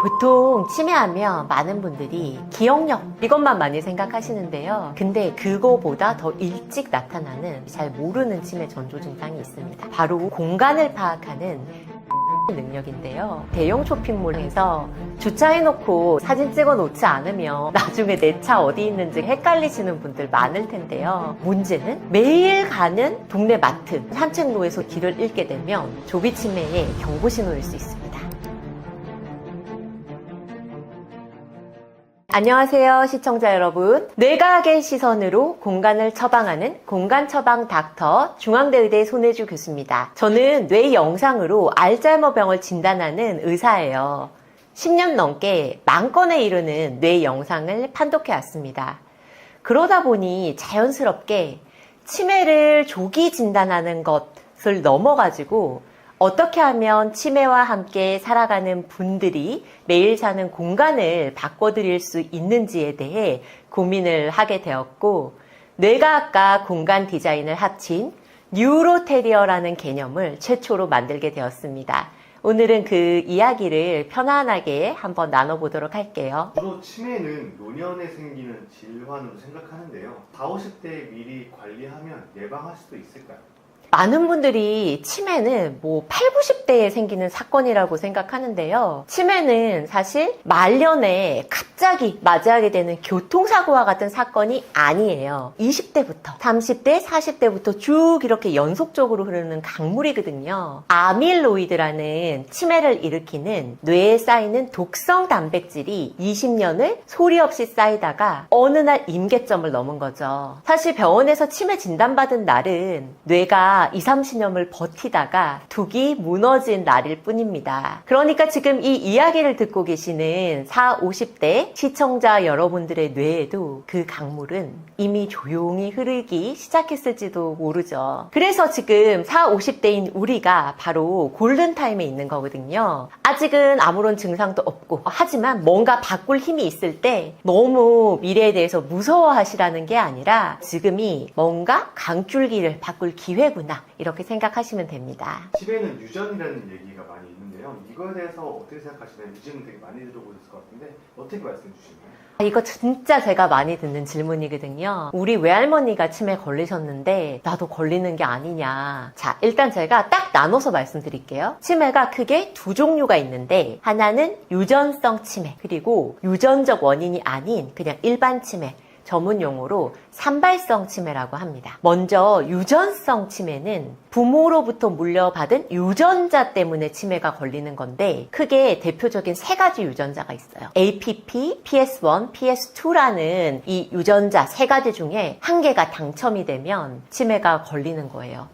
보통 치매하면 많은 분들이 기억력 이것만 많이 생각하시는데요. 근데 그거보다 더 일찍 나타나는 잘 모르는 치매 전조 증상이 있습니다. 바로 공간을 파악하는 능력인데요. 대형 쇼핑몰에서 주차해놓고 사진 찍어 놓지 않으면 나중에 내 차 어디 있는지 헷갈리시는 분들 많을 텐데요. 문제는 매일 가는 동네 마트, 산책로에서 길을 잃게 되면 조기 치매의 경고 신호일 수 있습니다. 안녕하세요, 시청자 여러분. 뇌과학의 시선으로 공간을 처방하는 공간 처방 닥터 중앙대의대 손혜주 교수입니다. 저는 뇌 영상으로 알츠하이머병을 진단하는 의사예요. 10년 넘게 만 건에 이르는 뇌 영상을 판독해 왔습니다. 그러다 보니 자연스럽게 치매를 조기 진단하는 것을 넘어가지고 어떻게 하면 치매와 함께 살아가는 분들이 매일 사는 공간을 바꿔드릴 수 있는지에 대해 고민을 하게 되었고, 뇌과학과 공간 디자인을 합친 뉴로테리어라는 개념을 최초로 만들게 되었습니다. 오늘은 그 이야기를 편안하게 한번 나눠보도록 할게요. 주로 치매는 노년에 생기는 질환으로 생각하는데요. 40, 50대에 미리 관리하면 예방할 수도 있을까요? 많은 분들이 치매는 80, 90대에 생기는 사건이라고 생각하는데요. 치매는 사실 말년에 갑자기 맞이하게 되는 교통사고와 같은 사건이 아니에요. 20대부터 30대, 40대부터 쭉 이렇게 연속적으로 흐르는 강물이거든요. 아밀로이드라는 치매를 일으키는 뇌에 쌓이는 독성 단백질이 20년을 소리 없이 쌓이다가 어느 날 임계점을 넘은 거죠. 사실 병원에서 치매 진단받은 날은 뇌가 20, 30년을 버티다가 둑이 무너진 날일 뿐입니다. 그러니까 지금 이 이야기를 듣고 계시는 40, 50대 시청자 여러분들의 뇌에도 그 강물은 이미 조용히 흐르기 시작했을지도 모르죠. 그래서 지금 40, 50대인 우리가 바로 골든타임에 있는 거거든요. 아직은 아무런 증상도 없고, 하지만 뭔가 바꿀 힘이 있을 때 너무 미래에 대해서 무서워하시라는 게 아니라 지금이 뭔가 강줄기를 바꿀 기회구나, 이렇게 생각하시면 됩니다. 치매는 유전이라는 얘기가 많이 있는데요. 이거에 대해서 어떻게 생각하시나요? 유전은 되게 많이 들어보셨을 것 같은데 어떻게 말씀해 주시나요? 이거 진짜 제가 많이 듣는 질문이거든요. 우리 외할머니가 치매 걸리셨는데 나도 걸리는 게 아니냐. 자, 일단 제가 딱 나눠서 말씀드릴게요. 치매가 크게 두 종류가 있는데, 하나는 유전성 치매, 그리고 유전적 원인이 아닌 그냥 일반 치매, 전문 용어로 산발성 치매라고 합니다. 먼저 유전성 치매는 부모로부터 물려받은 유전자 때문에 치매가 걸리는 건데, 크게 대표적인 세 가지 유전자가 있어요. APP, PS1, PS2라는 이 유전자 세 가지 중에 한 개가 당첨이 되면 치매가 걸리는 거예요.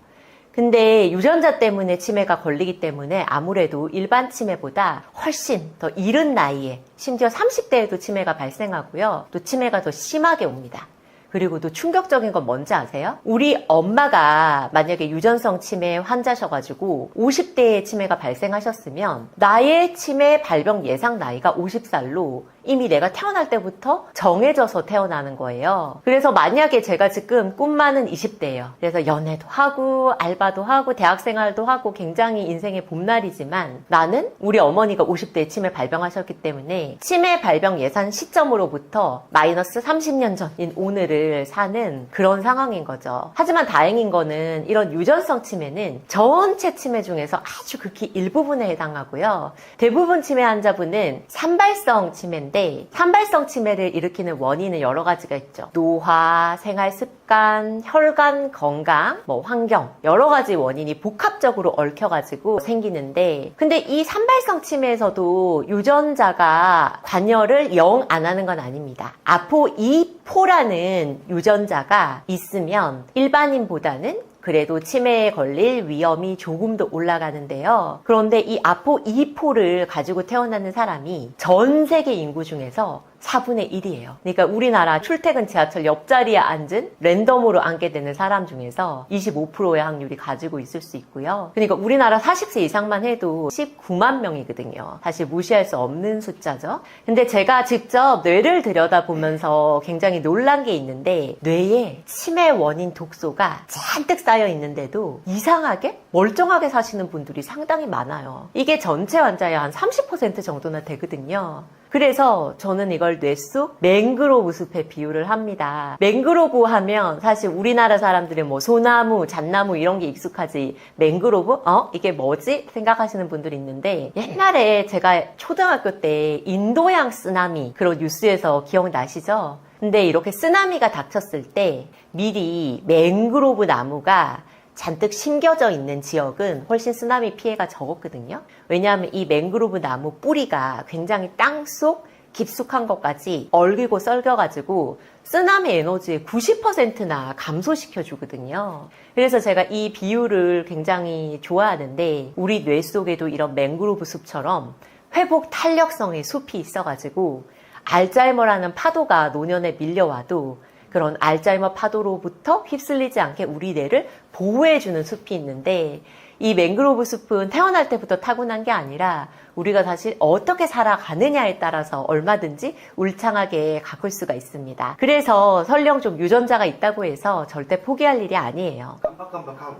근데 유전자 때문에 치매가 걸리기 때문에 아무래도 일반 치매보다 훨씬 더 이른 나이에, 심지어 30대에도 치매가 발생하고요. 또 치매가 더 심하게 옵니다. 그리고 또 충격적인 건 뭔지 아세요? 우리 엄마가 만약에 유전성 치매 환자셔가지고 50대에 치매가 발생하셨으면 나의 치매 발병 예상 나이가 50살로 이미 내가 태어날 때부터 정해져서 태어나는 거예요. 그래서 만약에 제가 지금 꿈 많은 20대예요. 그래서 연애도 하고 알바도 하고 대학생활도 하고 굉장히 인생의 봄날이지만, 나는 우리 어머니가 50대에 치매 발병하셨기 때문에 치매 발병 예상 시점으로부터 마이너스 30년 전인 오늘을 사는 그런 상황인 거죠. 하지만 다행인 거는 이런 유전성 치매는 전체 치매 중에서 아주 극히 일부분에 해당하고요. 대부분 치매 환자분은 산발성 치매인데, 산발성 치매를 일으키는 원인은 여러 가지가 있죠. 노화, 생활 습관, 혈관 건강, 환경, 여러 가지 원인이 복합적으로 얽혀가지고 생기는데, 근데 이 산발성 치매에서도 유전자가 관여를 영 안 하는 건 아닙니다. APOE4라는 유전자가 있으면 일반인보다는 그래도 치매에 걸릴 위험이 조금 더 올라가는데요. 그런데 이 APOE4를 가지고 태어나는 사람이 전 세계 인구 중에서 4분의 1이에요. 그러니까 우리나라 출퇴근 지하철 옆자리에 앉은 랜덤으로 앉게 되는 사람 중에서 25%의 확률이 가지고 있을 수 있고요. 그러니까 우리나라 40세 이상만 해도 19만 명이거든요. 사실 무시할 수 없는 숫자죠. 근데 제가 직접 뇌를 들여다보면서 굉장히 놀란 게 있는데 뇌에 치매 원인 독소가 잔뜩 쌓여 있는데도 이상하게 멀쩡하게 사시는 분들이 상당히 많아요. 이게 전체 환자의 한 30% 정도나 되거든요. 그래서 저는 이걸 뇌 속 맹그로브 숲에 비유를 합니다. 맹그로브 하면 사실 우리나라 사람들은 뭐 소나무, 잣나무 이런 게 익숙하지 맹그로브? 이게 뭐지? 생각하시는 분들이 있는데 옛날에 제가 초등학교 때 인도양 쓰나미 그런 뉴스에서 기억나시죠? 근데 이렇게 쓰나미가 닥쳤을 때 미리 맹그로브 나무가 잔뜩 심겨져 있는 지역은 훨씬 쓰나미 피해가 적었거든요. 왜냐하면 이 맹그로브 나무 뿌리가 굉장히 땅속 깊숙한 것까지 얼기고 썰겨가지고 쓰나미 에너지의 90%나 감소시켜 주거든요. 그래서 제가 이 비유를 굉장히 좋아하는데 우리 뇌 속에도 이런 맹그로브 숲처럼 회복 탄력성의 숲이 있어가지고 알츠하이머라는 파도가 노년에 밀려와도 그런 알츠하이머 파도로부터 휩쓸리지 않게 우리 뇌를 보호해주는 숲이 있는데 이 맹그로브 숲은 태어날 때부터 타고난 게 아니라 우리가 사실 어떻게 살아가느냐에 따라서 얼마든지 울창하게 가꿀 수가 있습니다. 그래서 설령 좀 유전자가 있다고 해서 절대 포기할 일이 아니에요. 깜빡깜빡하고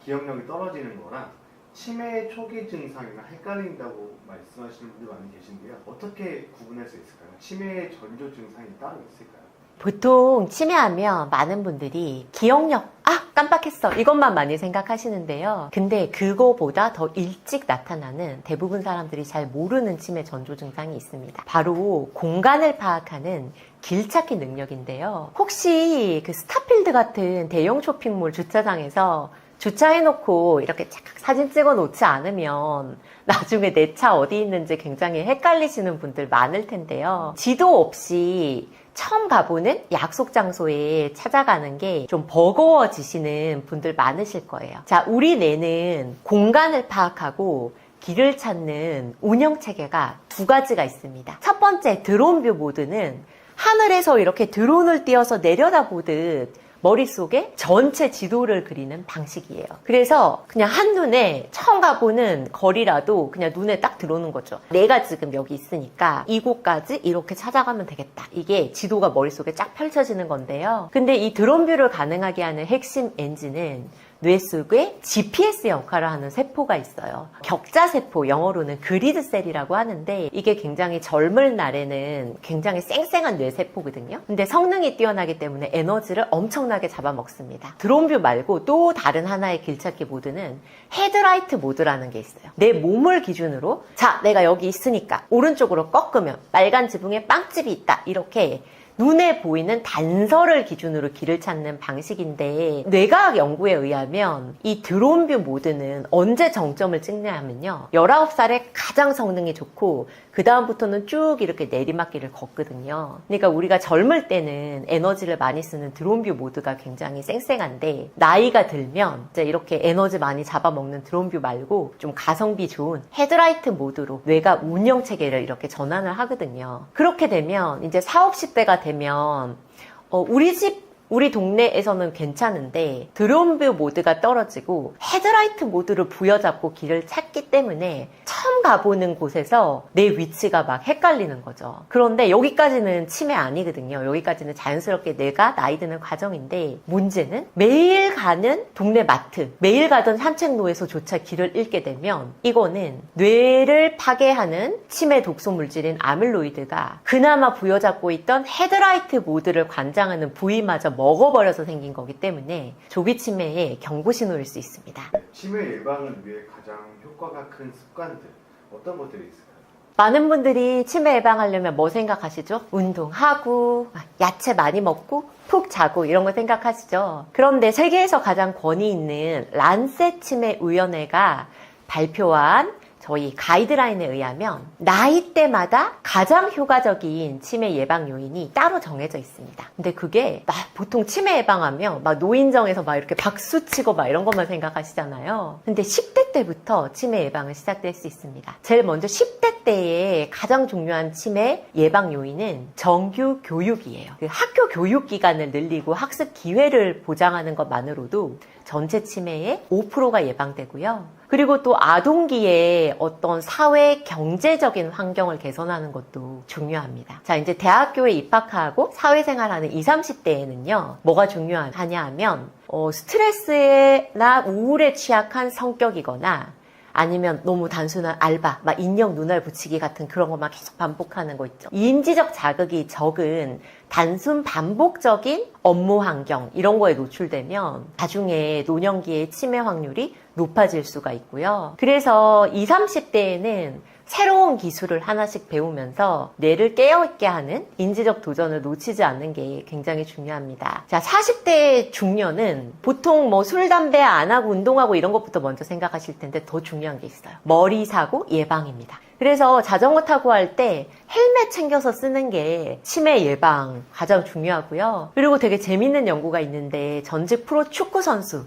기억력이 떨어지는 거랑 치매 초기 증상이나 헷갈린다고 말씀하시는 분들 많이 계신데요. 어떻게 구분할 수 있을까요? 치매의 전조 증상이 따로 있을까요? 보통 치매하면 많은 분들이 기억력, 깜빡했어 이것만 많이 생각하시는데요. 근데 그거보다 더 일찍 나타나는 대부분 사람들이 잘 모르는 치매 전조 증상이 있습니다. 바로 공간을 파악하는 길찾기 능력인데요. 혹시 그 스타필드 같은 대형 쇼핑몰 주차장에서 주차해놓고 이렇게 착각 사진 찍어 놓지 않으면 나중에 내 차 어디 있는지 굉장히 헷갈리시는 분들 많을 텐데요. 지도 없이 처음 가보는 약속 장소에 찾아가는 게 좀 버거워지시는 분들 많으실 거예요. 자, 우리 뇌는 공간을 파악하고 길을 찾는 운영 체계가 두 가지가 있습니다. 첫 번째 드론뷰 모드는 하늘에서 이렇게 드론을 띄워서 내려다보듯 머릿속에 전체 지도를 그리는 방식이에요. 그래서 그냥 한눈에 처음 가보는 거리라도 그냥 눈에 딱 들어오는 거죠. 내가 지금 여기 있으니까 이곳까지 이렇게 찾아가면 되겠다. 이게 지도가 머릿속에 쫙 펼쳐지는 건데요. 근데 이 드론뷰를 가능하게 하는 핵심 엔진은 뇌 속에 GPS 역할을 하는 세포가 있어요. 격자세포, 영어로는 그리드셀이라고 하는데 이게 굉장히 젊은 날에는 굉장히 쌩쌩한 뇌세포거든요. 근데 성능이 뛰어나기 때문에 에너지를 엄청나게 잡아먹습니다. 드론뷰 말고 또 다른 하나의 길찾기 모드는 헤드라이트 모드라는 게 있어요. 내 몸을 기준으로 자, 내가 여기 있으니까 오른쪽으로 꺾으면 빨간 지붕에 빵집이 있다. 이렇게 눈에 보이는 단서를 기준으로 길을 찾는 방식인데 뇌과학 연구에 의하면 이 드론뷰 모드는 언제 정점을 찍냐면요. 19살에 가장 성능이 좋고 그 다음부터는 쭉 이렇게 내리막길을 걷거든요. 그러니까 우리가 젊을 때는 에너지를 많이 쓰는 드론뷰 모드가 굉장히 쌩쌩한데 나이가 들면 이제 이렇게 에너지 많이 잡아먹는 드론뷰 말고 좀 가성비 좋은 헤드라이트 모드로 뇌가 운영 체계를 이렇게 전환을 하거든요. 그렇게 되면 이제 40, 50대가 되면 우리 동네에서는 괜찮은데 드론뷰 모드가 떨어지고 헤드라이트 모드를 부여잡고 길을 찾기 때문에 처음 가보는 곳에서 내 위치가 막 헷갈리는 거죠. 그런데 여기까지는 치매 아니거든요. 여기까지는 자연스럽게 내가 나이 드는 과정인데 문제는 매일 가는 동네 마트, 매일 가던 산책로에서조차 길을 잃게 되면 이거는 뇌를 파괴하는 치매 독소 물질인 아밀로이드가 그나마 부여잡고 있던 헤드라이트 모드를 관장하는 부위마저 먹어버려서 생긴 거기 때문에 조기 치매의 경고 신호일 수 있습니다. 치매 예방을 위해 가장 효과가 큰 습관들 어떤 것들이 있을까요? 많은 분들이 치매 예방하려면 뭐 생각하시죠? 운동하고 야채 많이 먹고 푹 자고 이런 거 생각하시죠? 그런데 세계에서 가장 권위 있는 란셋 치매 위원회가 발표한 저희 가이드라인에 의하면 나이대마다 가장 효과적인 치매 예방 요인이 따로 정해져 있습니다. 근데 그게 보통 치매 예방하면 막 노인정에서 막 이렇게 박수치고 막 이런 것만 생각하시잖아요. 근데 10대 때부터 치매 예방을 시작될 수 있습니다. 제일 먼저 10대 때의 가장 중요한 치매 예방 요인은 정규 교육이에요. 그 학교 교육 기간을 늘리고 학습 기회를 보장하는 것만으로도 전체 치매의 5%가 예방되고요. 그리고 또 아동기에 어떤 사회 경제적인 환경을 개선하는 것도 중요합니다. 자, 이제 대학교에 입학하고 사회생활하는 20, 30대에는요, 뭐가 중요하냐 하면, 스트레스나 우울에 취약한 성격이거나, 아니면 너무 단순한 알바, 막 인형 눈알 붙이기 같은 그런 것만 계속 반복하는 거 있죠. 인지적 자극이 적은 단순 반복적인 업무 환경 이런 거에 노출되면 나중에 노년기의 치매 확률이 높아질 수가 있고요. 그래서 20, 30대에는 새로운 기술을 하나씩 배우면서 뇌를 깨어있게 하는 인지적 도전을 놓치지 않는 게 굉장히 중요합니다. 자, 40대 중년은 보통 뭐 술, 담배 안 하고 운동하고 이런 것부터 먼저 생각하실 텐데 더 중요한 게 있어요. 머리 사고 예방입니다. 그래서 자전거 타고 할 때 헬멧 챙겨서 쓰는 게 치매 예방 가장 중요하고요. 그리고 되게 재밌는 연구가 있는데 전직 프로 축구 선수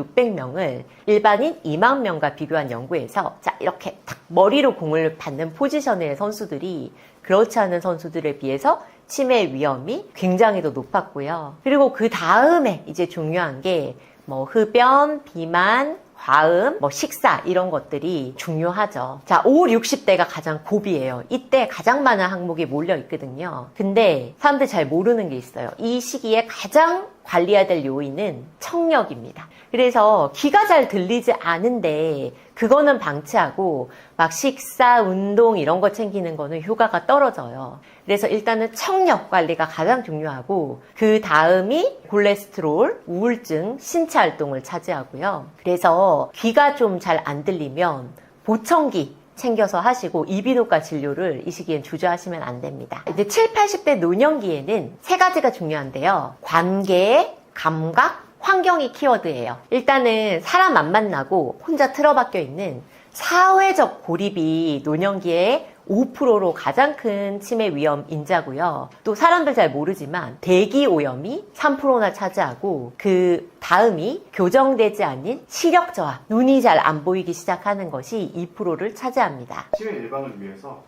7,600명을 일반인 2만 명과 비교한 연구에서 자, 이렇게 딱 머리로 공을 받는 포지션의 선수들이 그렇지 않은 선수들에 비해서 치매 위험이 굉장히 더 높았고요. 그리고 그 다음에 이제 중요한 게 뭐 흡연, 비만, 과음, 식사 이런 것들이 중요하죠. 자, 5, 60대가 가장 고비예요. 이때 가장 많은 항목이 몰려 있거든요. 근데 사람들 잘 모르는 게 있어요. 이 시기에 가장 관리해야 될 요인은 청력입니다. 그래서 귀가 잘 들리지 않은데 그거는 방치하고 막 식사, 운동 이런 거 챙기는 거는 효과가 떨어져요. 그래서 일단은 청력 관리가 가장 중요하고 그 다음이 콜레스테롤, 우울증, 신체 활동을 차지하고요. 그래서 귀가 좀 잘 안 들리면 보청기 챙겨서 하시고 이비인후과 진료를 이 시기엔 주저하시면 안 됩니다. 이제 7, 80대 노년기에는 세 가지가 중요한데요. 관계, 감각, 환경이 키워드예요. 일단은 사람 안 만나고 혼자 틀어박혀 있는 사회적 고립이 노년기에 5%로 가장 큰 치매 위험 인자고요. 또 사람들 잘 모르지만 대기 오염이 3%나 차지하고 그 다음이 교정되지 않는 시력 저하, 눈이 잘 안 보이기 시작하는 것이 2%를 차지합니다. 치매 예방을 위해서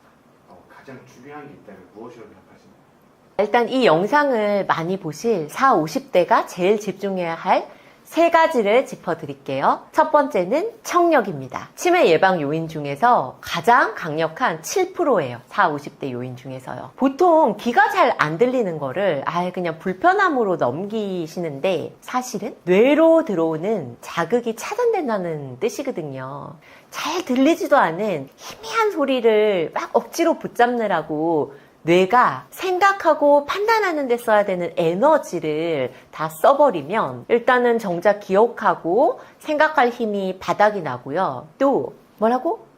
가장 중요한 게 있다면 무엇이라고 생각하시나요? 일단 이 영상을 많이 보실 40, 50대가 제일 집중해야 할 세 가지를 짚어드릴게요. 첫 번째는 청력입니다. 치매 예방 요인 중에서 가장 강력한 7%예요. 40, 50대 요인 중에서요. 보통 귀가 잘 안 들리는 거를 그냥 불편함으로 넘기시는데 사실은 뇌로 들어오는 자극이 차단된다는 뜻이거든요. 잘 들리지도 않은 희미한 소리를 막 억지로 붙잡느라고 뇌가 생각하고 판단하는 데 써야 되는 에너지를 다 써버리면 일단은 정작 기억하고 생각할 힘이 바닥이 나고요. 또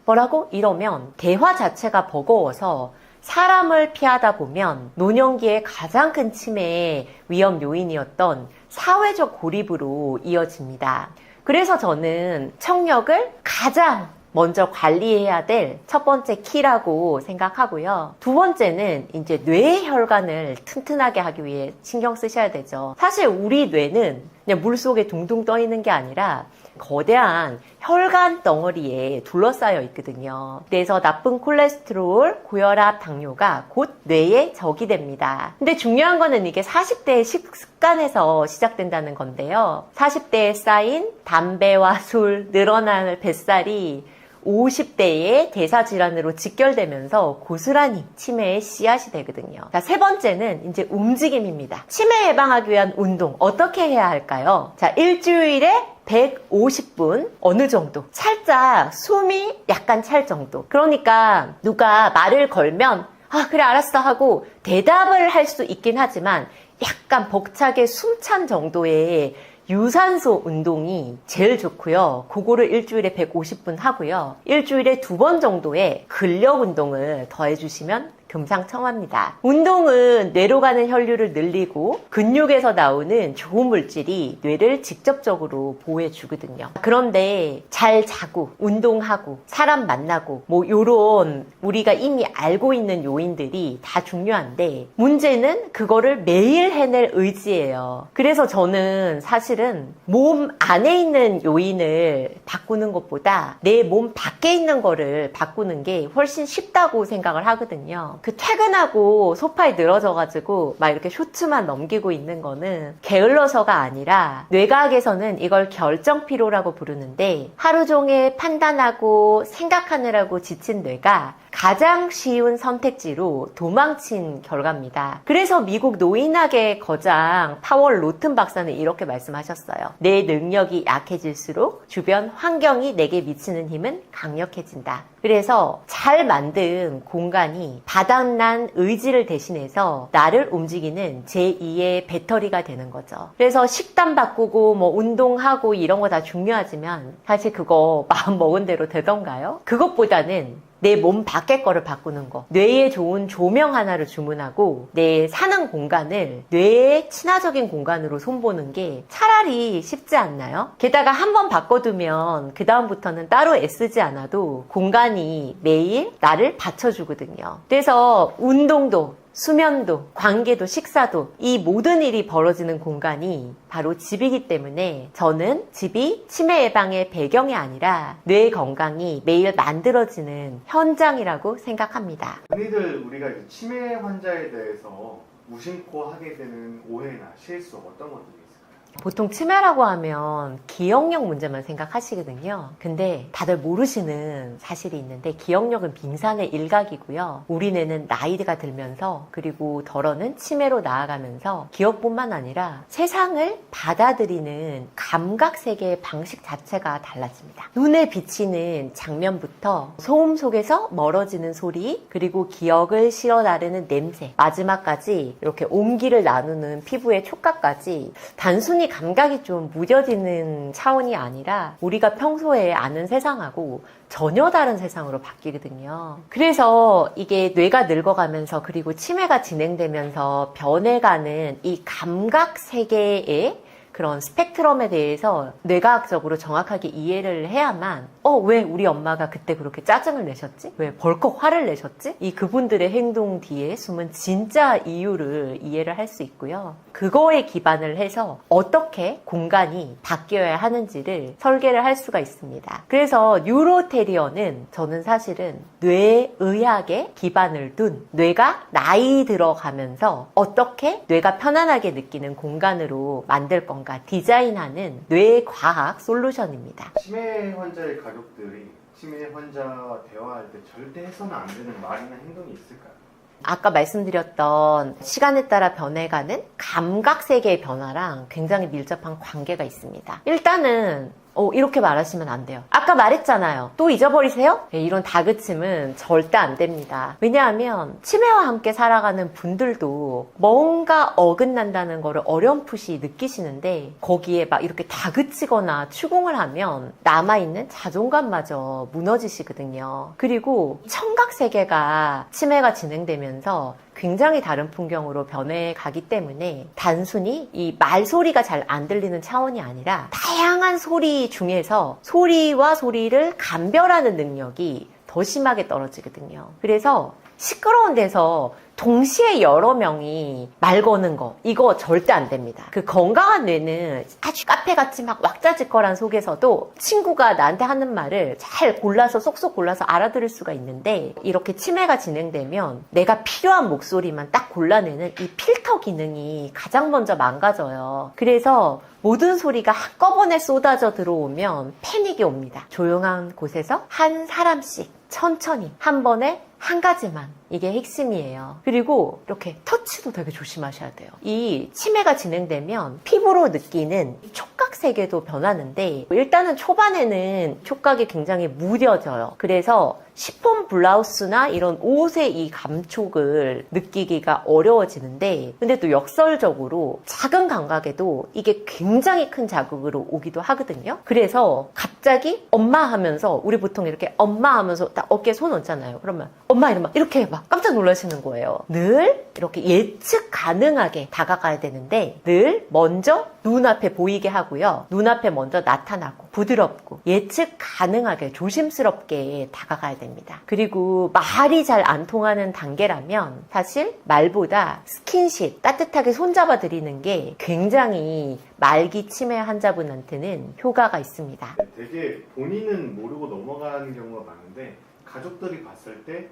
뭐라고 이러면 대화 자체가 버거워서 사람을 피하다 보면 노년기에 가장 큰 치매의 위험 요인이었던 사회적 고립으로 이어집니다. 그래서 저는 청력을 가장 먼저 관리해야 될 첫 번째 키라고 생각하고요. 두 번째는 이제 뇌 혈관을 튼튼하게 하기 위해 신경 쓰셔야 되죠. 사실 우리 뇌는 그냥 물속에 둥둥 떠 있는 게 아니라 거대한 혈관 덩어리에 둘러싸여 있거든요. 그래서 나쁜 콜레스테롤, 고혈압, 당뇨가 곧 뇌에 적이 됩니다. 근데 중요한 거는 이게 40대의 식습관에서 시작된다는 건데요. 40대에 쌓인 담배와 술, 늘어나는 뱃살이 50대의 대사질환으로 직결되면서 고스란히 치매의 씨앗이 되거든요. 자, 세 번째는 이제 움직임입니다. 치매 예방하기 위한 운동 어떻게 해야 할까요? 자, 일주일에 150분 어느 정도 살짝 숨이 약간 찰 정도. 그러니까 누가 말을 걸면 그래 알았어 하고 대답을 할 수 있긴 하지만 약간 벅차게 숨찬 정도의 유산소 운동이 제일 좋고요. 그거를 일주일에 150분 하고요. 일주일에 2번 정도의 근력 운동을 더해주시면 금상첨화입니다. 운동은 뇌로 가는 혈류를 늘리고 근육에서 나오는 좋은 물질이 뇌를 직접적으로 보호해 주거든요. 그런데 잘 자고 운동하고 사람 만나고 뭐 요런 우리가 이미 알고 있는 요인들이 다 중요한데 문제는 그거를 매일 해낼 의지예요. 그래서 저는 사실은 몸 안에 있는 요인을 바꾸는 것보다 내 몸 밖에 있는 거를 바꾸는 게 훨씬 쉽다고 생각을 하거든요. 그 퇴근하고 소파에 늘어져가지고 막 이렇게 쇼츠만 넘기고 있는 거는 게을러서가 아니라 뇌과학에서는 이걸 결정피로라고 부르는데 하루 종일 판단하고 생각하느라고 지친 뇌가 가장 쉬운 선택지로 도망친 결과입니다. 그래서 미국 노인학의 거장 파월 로튼 박사는 이렇게 말씀하셨어요. 내 능력이 약해질수록 주변 환경이 내게 미치는 힘은 강력해진다. 그래서 잘 만든 공간이 바닥난 의지를 대신해서 나를 움직이는 제2의 배터리가 되는 거죠. 그래서 식단 바꾸고 뭐 운동하고 이런 거 다 중요하지만 사실 그거 마음 먹은 대로 되던가요? 그것보다는 내 몸 밖의 거를 바꾸는 거. 뇌에 좋은 조명 하나를 주문하고 내 사는 공간을 뇌에 친화적인 공간으로 손보는 게 차라리 쉽지 않나요? 게다가 한번 바꿔두면 그 다음부터는 따로 애쓰지 않아도 공간이 매일 나를 받쳐주거든요. 그래서 운동도 수면도, 관계도, 식사도 이 모든 일이 벌어지는 공간이 바로 집이기 때문에 저는 집이 치매 예방의 배경이 아니라 뇌 건강이 매일 만들어지는 현장이라고 생각합니다. 흔히들 우리가 이제 치매 환자에 대해서 무심코 하게 되는 오해나 실수 어떤 것들이 있을까요? 보통 치매라고 하면 기억력 문제만 생각하시거든요. 근데 다들 모르시는 사실이 있는데 기억력은 빙산의 일각이고요. 우리 뇌는 나이가 들면서 그리고 덜어는 치매로 나아가면서 기억뿐만 아니라 세상을 받아들이는 감각 세계의 방식 자체가 달라집니다. 눈에 비치는 장면부터 소음 속에서 멀어지는 소리 그리고 기억을 실어 나르는 냄새 마지막까지 이렇게 온기를 나누는 피부의 촉각까지 단순히 감각이 좀 무뎌지는 차원이 아니라 우리가 평소에 아는 세상하고 전혀 다른 세상으로 바뀌거든요. 그래서 이게 뇌가 늙어가면서 그리고 치매가 진행되면서 변해가는 이 감각 세계의 그런 스펙트럼에 대해서 뇌과학적으로 정확하게 이해를 해야만 왜 우리 엄마가 그때 그렇게 짜증을 내셨지? 왜 벌컥 화를 내셨지? 이 그분들의 행동 뒤에 숨은 진짜 이유를 이해를 할 수 있고요. 그거에 기반을 해서 어떻게 공간이 바뀌어야 하는지를 설계를 할 수가 있습니다. 그래서 뉴로테리어는 저는 사실은 뇌의학에 기반을 둔 뇌가 나이 들어가면서 어떻게 뇌가 편안하게 느끼는 공간으로 만들 건가 디자인하는 뇌과학 솔루션입니다. 치매 환자의 가족들이 치매 환자와 대화할 때 절대 해서는 안 되는 말이나 행동이 있을까요? 아까 말씀드렸던 시간에 따라 변해가는 감각 세계의 변화랑 굉장히 밀접한 관계가 있습니다. 일단은 이렇게 말하시면 안 돼요. 아까 말했잖아요. 또 잊어버리세요? 이런 다그침은 절대 안 됩니다. 왜냐하면 치매와 함께 살아가는 분들도 뭔가 어긋난다는 거를 어렴풋이 느끼시는데 거기에 막 이렇게 다그치거나 추궁을 하면 남아있는 자존감마저 무너지시거든요. 그리고 청각세계가 치매가 진행되면서 굉장히 다른 풍경으로 변해가기 때문에 단순히 이 말소리가 잘 안 들리는 차원이 아니라 다양한 소리 중에서 소리와 소리를 감별하는 능력이 더 심하게 떨어지거든요. 그래서 시끄러운 데서 동시에 여러 명이 말 거는 거 이거 절대 안 됩니다. 그 건강한 뇌는 아주 카페같이 막 왁자지껄한 속에서도 친구가 나한테 하는 말을 잘 골라서 쏙쏙 골라서 알아들을 수가 있는데 이렇게 치매가 진행되면 내가 필요한 목소리만 딱 골라내는 이 필터 기능이 가장 먼저 망가져요. 그래서 모든 소리가 한꺼번에 쏟아져 들어오면 패닉이 옵니다. 조용한 곳에서 한 사람씩 천천히 한 번에 한 가지만 이게 핵심이에요. 그리고 이렇게 터치도 되게 조심하셔야 돼요. 이 치매가 진행되면 피부로 느끼는 촉각 세계도 변하는데 일단은 초반에는 촉각이 굉장히 무뎌져요. 그래서 시폰 블라우스나 이런 옷의 이 감촉을 느끼기가 어려워지는데 근데 또 역설적으로 작은 감각에도 이게 굉장히 큰 자극으로 오기도 하거든요. 그래서 갑자기 엄마 하면서 우리 보통 이렇게 엄마 하면서 딱 어깨에 손 얹잖아요. 그러면 엄마 이러면 이렇게 해봐. 깜짝 놀라시는 거예요. 늘 이렇게 예측 가능하게 다가가야 되는데 늘 먼저 눈앞에 보이게 하고요. 눈앞에 먼저 나타나고 부드럽고 예측 가능하게 조심스럽게 다가가야 됩니다. 그리고 말이 잘 안 통하는 단계라면 사실 말보다 스킨십, 따뜻하게 손잡아 드리는 게 굉장히 말기 치매 환자분한테는 효과가 있습니다. 네, 되게 본인은 모르고 넘어가는 경우가 많은데 가족들이 봤을 때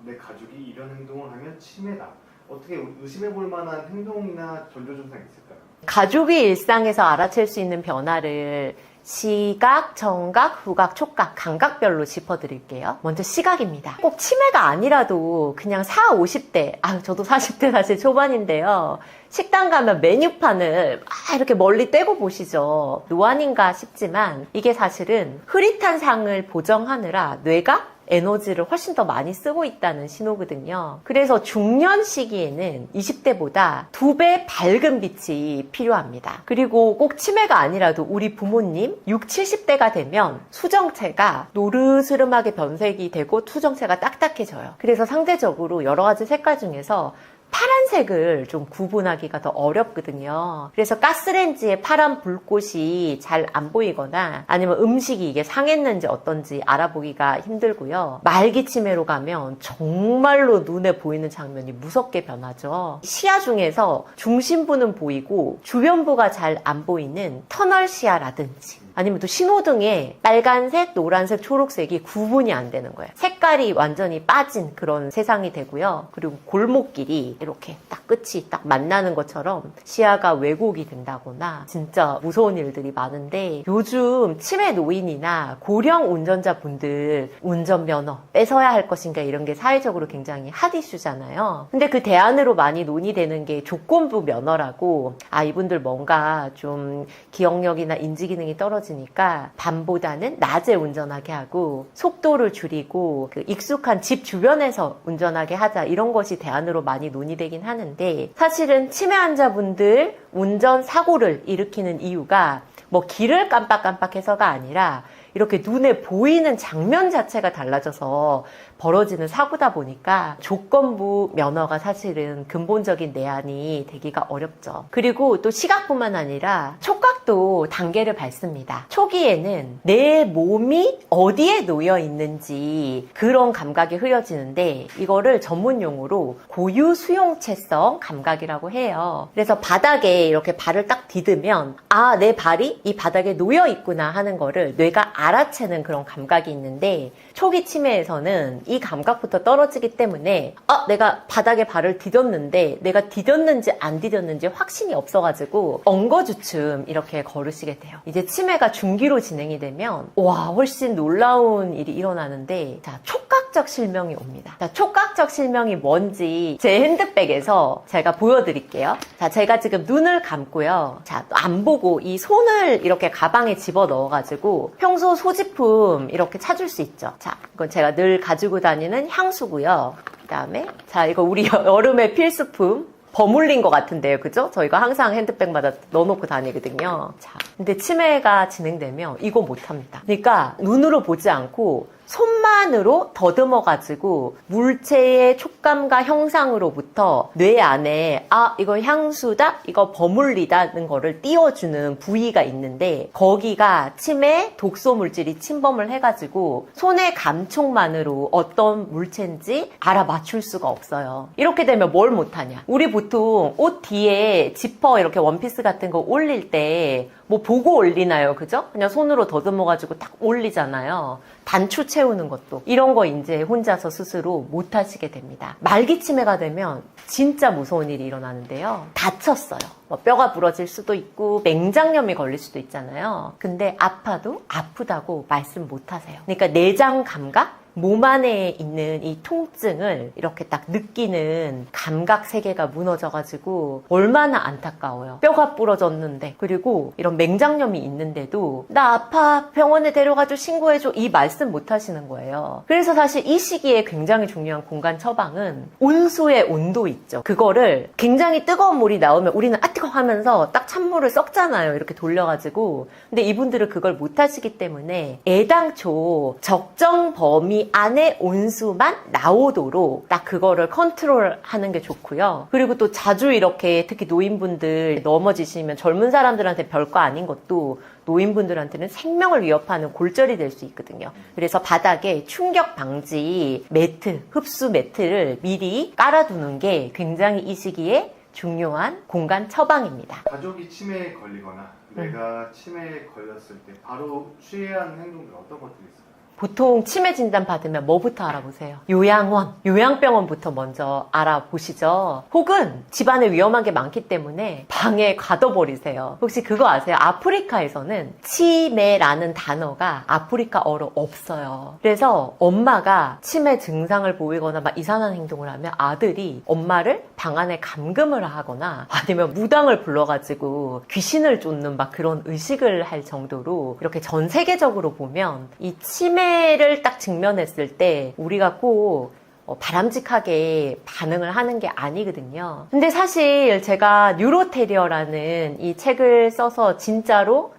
내 가족이 이런 행동을 하면 치매다. 어떻게 의심해 볼 만한 행동이나 전조 증상이 있을까요? 가족이 일상에서 알아챌 수 있는 변화를 시각, 청각, 후각, 촉각, 감각별로 짚어드릴게요. 먼저 시각입니다. 꼭 치매가 아니라도 그냥 40, 50대, 저도 40대 사실 초반인데요. 식당 가면 메뉴판을 이렇게 멀리 떼고 보시죠. 노안인가 싶지만 이게 사실은 흐릿한 상을 보정하느라 뇌가 에너지를 훨씬 더 많이 쓰고 있다는 신호거든요. 그래서 중년 시기에는 20대보다 2배 밝은 빛이 필요합니다. 그리고 꼭 치매가 아니라도 우리 부모님 60, 70대가 되면 수정체가 노르스름하게 변색이 되고 수정체가 딱딱해져요. 그래서 상대적으로 여러 가지 색깔 중에서 파란색을 좀 구분하기가 더 어렵거든요. 그래서 가스레인지에 파란 불꽃이 잘 안 보이거나 아니면 음식이 이게 상했는지 어떤지 알아보기가 힘들고요. 말기 치매로 가면 정말로 눈에 보이는 장면이 무섭게 변하죠. 시야 중에서 중심부는 보이고 주변부가 잘 안 보이는 터널 시야라든지 아니면 또 신호등에 빨간색, 노란색, 초록색이 구분이 안 되는 거예요. 색깔이 완전히 빠진 그런 세상이 되고요. 그리고 골목길이 이렇게 딱 끝이 딱 만나는 것처럼 시야가 왜곡이 된다거나 진짜 무서운 일들이 많은데 요즘 치매 노인이나 고령 운전자분들 운전면허 뺏어야 할 것인가 이런 게 사회적으로 굉장히 핫 이슈잖아요. 근데 그 대안으로 많이 논의되는 게 조건부 면허라고 이분들 뭔가 좀 기억력이나 인지기능이 떨어지니까 밤보다는 낮에 운전하게 하고 속도를 줄이고 그 익숙한 집 주변에서 운전하게 하자 이런 것이 대안으로 많이 논의되긴 하는데 사실은 치매 환자분들 운전 사고를 일으키는 이유가 뭐 길을 깜빡깜빡해서가 아니라 이렇게 눈에 보이는 장면 자체가 달라져서 벌어지는 사고다 보니까 조건부 면허가 사실은 근본적인 내안이 되기가 어렵죠. 그리고 또 시각뿐만 아니라 촉각도 단계를 밟습니다. 초기에는 내 몸이 어디에 놓여 있는지 그런 감각이 흐려지는데 이거를 전문 용어로 고유 수용체성 감각이라고 해요. 그래서 바닥에 이렇게 발을 딱 디디면 내 발이 이 바닥에 놓여 있구나 하는 거를 뇌가 알아채는 그런 감각이 있는데 초기 치매에서는 이 감각부터 떨어지기 때문에 내가 바닥에 발을 디뎠는데 내가 디뎠는지 안 디뎠는지 확신이 없어가지고 엉거주춤 이렇게 걸으시게 돼요. 이제 치매가 중기로 진행이 되면 훨씬 놀라운 일이 일어나는데 촉각적 실명이 옵니다. 촉각적 실명이 뭔지 제 핸드백에서 제가 보여드릴게요. 제가 지금 눈을 감고요. 안 보고 이 손을 이렇게 가방에 집어넣어가지고 평소 소지품 이렇게 찾을 수 있죠. 이건 제가 늘 가지고 다니는 향수고요. 그 다음에 이거 우리 여름의 필수품 버물린 것 같은데요. 그죠? 저 이거 항상 핸드백마다 넣어놓고 다니거든요. 근데 치매가 진행되면 이거 못합니다. 그러니까 눈으로 보지 않고 손만으로 더듬어가지고 물체의 촉감과 형상으로부터 뇌 안에 이거 향수다, 이거 버물리다는 거를 띄워주는 부위가 있는데 거기가 치매 독소 물질이 침범을 해가지고 손의 감촉만으로 어떤 물체인지 알아맞출 수가 없어요. 이렇게 되면 뭘 못하냐? 우리 보통 옷 뒤에 지퍼 이렇게 원피스 같은 거 올릴 때 뭐 보고 올리나요? 그죠? 그냥 손으로 더듬어가지고 딱 올리잖아요. 단추 채우는 것도 이런 거 이제 혼자서 스스로 못 하시게 됩니다. 말기 치매가 되면 진짜 무서운 일이 일어나는데요. 다쳤어요. 뼈가 부러질 수도 있고 맹장염이 걸릴 수도 있잖아요. 근데 아파도 아프다고 말씀 못 하세요. 그러니까 내장 감각? 몸 안에 있는 이 통증을 이렇게 딱 느끼는 감각 세계가 무너져가지고 얼마나 안타까워요. 뼈가 부러졌는데 그리고 이런 맹장염이 있는데도 나 아파 병원에 데려가줘 신고해줘 이 말씀 못 하시는 거예요. 그래서 사실 이 시기에 굉장히 중요한 공간 처방은 온수의 온도 있죠. 그거를 굉장히 뜨거운 물이 나오면 우리는 뜨거워 하면서 딱 찬물을 썩잖아요. 이렇게 돌려가지고 근데 이분들은 그걸 못 하시기 때문에 애당초 적정 범위 이 안에 온수만 나오도록 딱 그거를 컨트롤하는 게 좋고요. 그리고 또 자주 이렇게 특히 노인분들 넘어지시면 젊은 사람들한테 별거 아닌 것도 노인분들한테는 생명을 위협하는 골절이 될 수 있거든요. 그래서 바닥에 충격 방지 매트, 흡수 매트를 미리 깔아두는 게 굉장히 이 시기에 중요한 공간 처방입니다. 가족이 치매에 걸리거나 내가 치매에 걸렸을 때 바로 취해야 하는 행동들 어떤 것들이 있을까요? 보통 치매 진단 받으면 뭐부터 알아보세요? 요양원, 요양병원부터 먼저 알아보시죠. 혹은 집안에 위험한 게 많기 때문에 방에 가둬버리세요. 혹시 그거 아세요? 아프리카에서는 치매라는 단어가 아프리카어로 없어요. 그래서 엄마가 치매 증상을 보이거나 막 이상한 행동을 하면 아들이 엄마를 방 안에 감금을 하거나 아니면 무당을 불러가지고 귀신을 쫓는 막 그런 의식을 할 정도로 이렇게 전 세계적으로 보면 이 치매를 딱 직면했을 때 우리가 꼭 바람직하게 반응을 하는 게 아니거든요. 근데 사실 제가 뉴로테리어라는 이 책을 써서 진짜로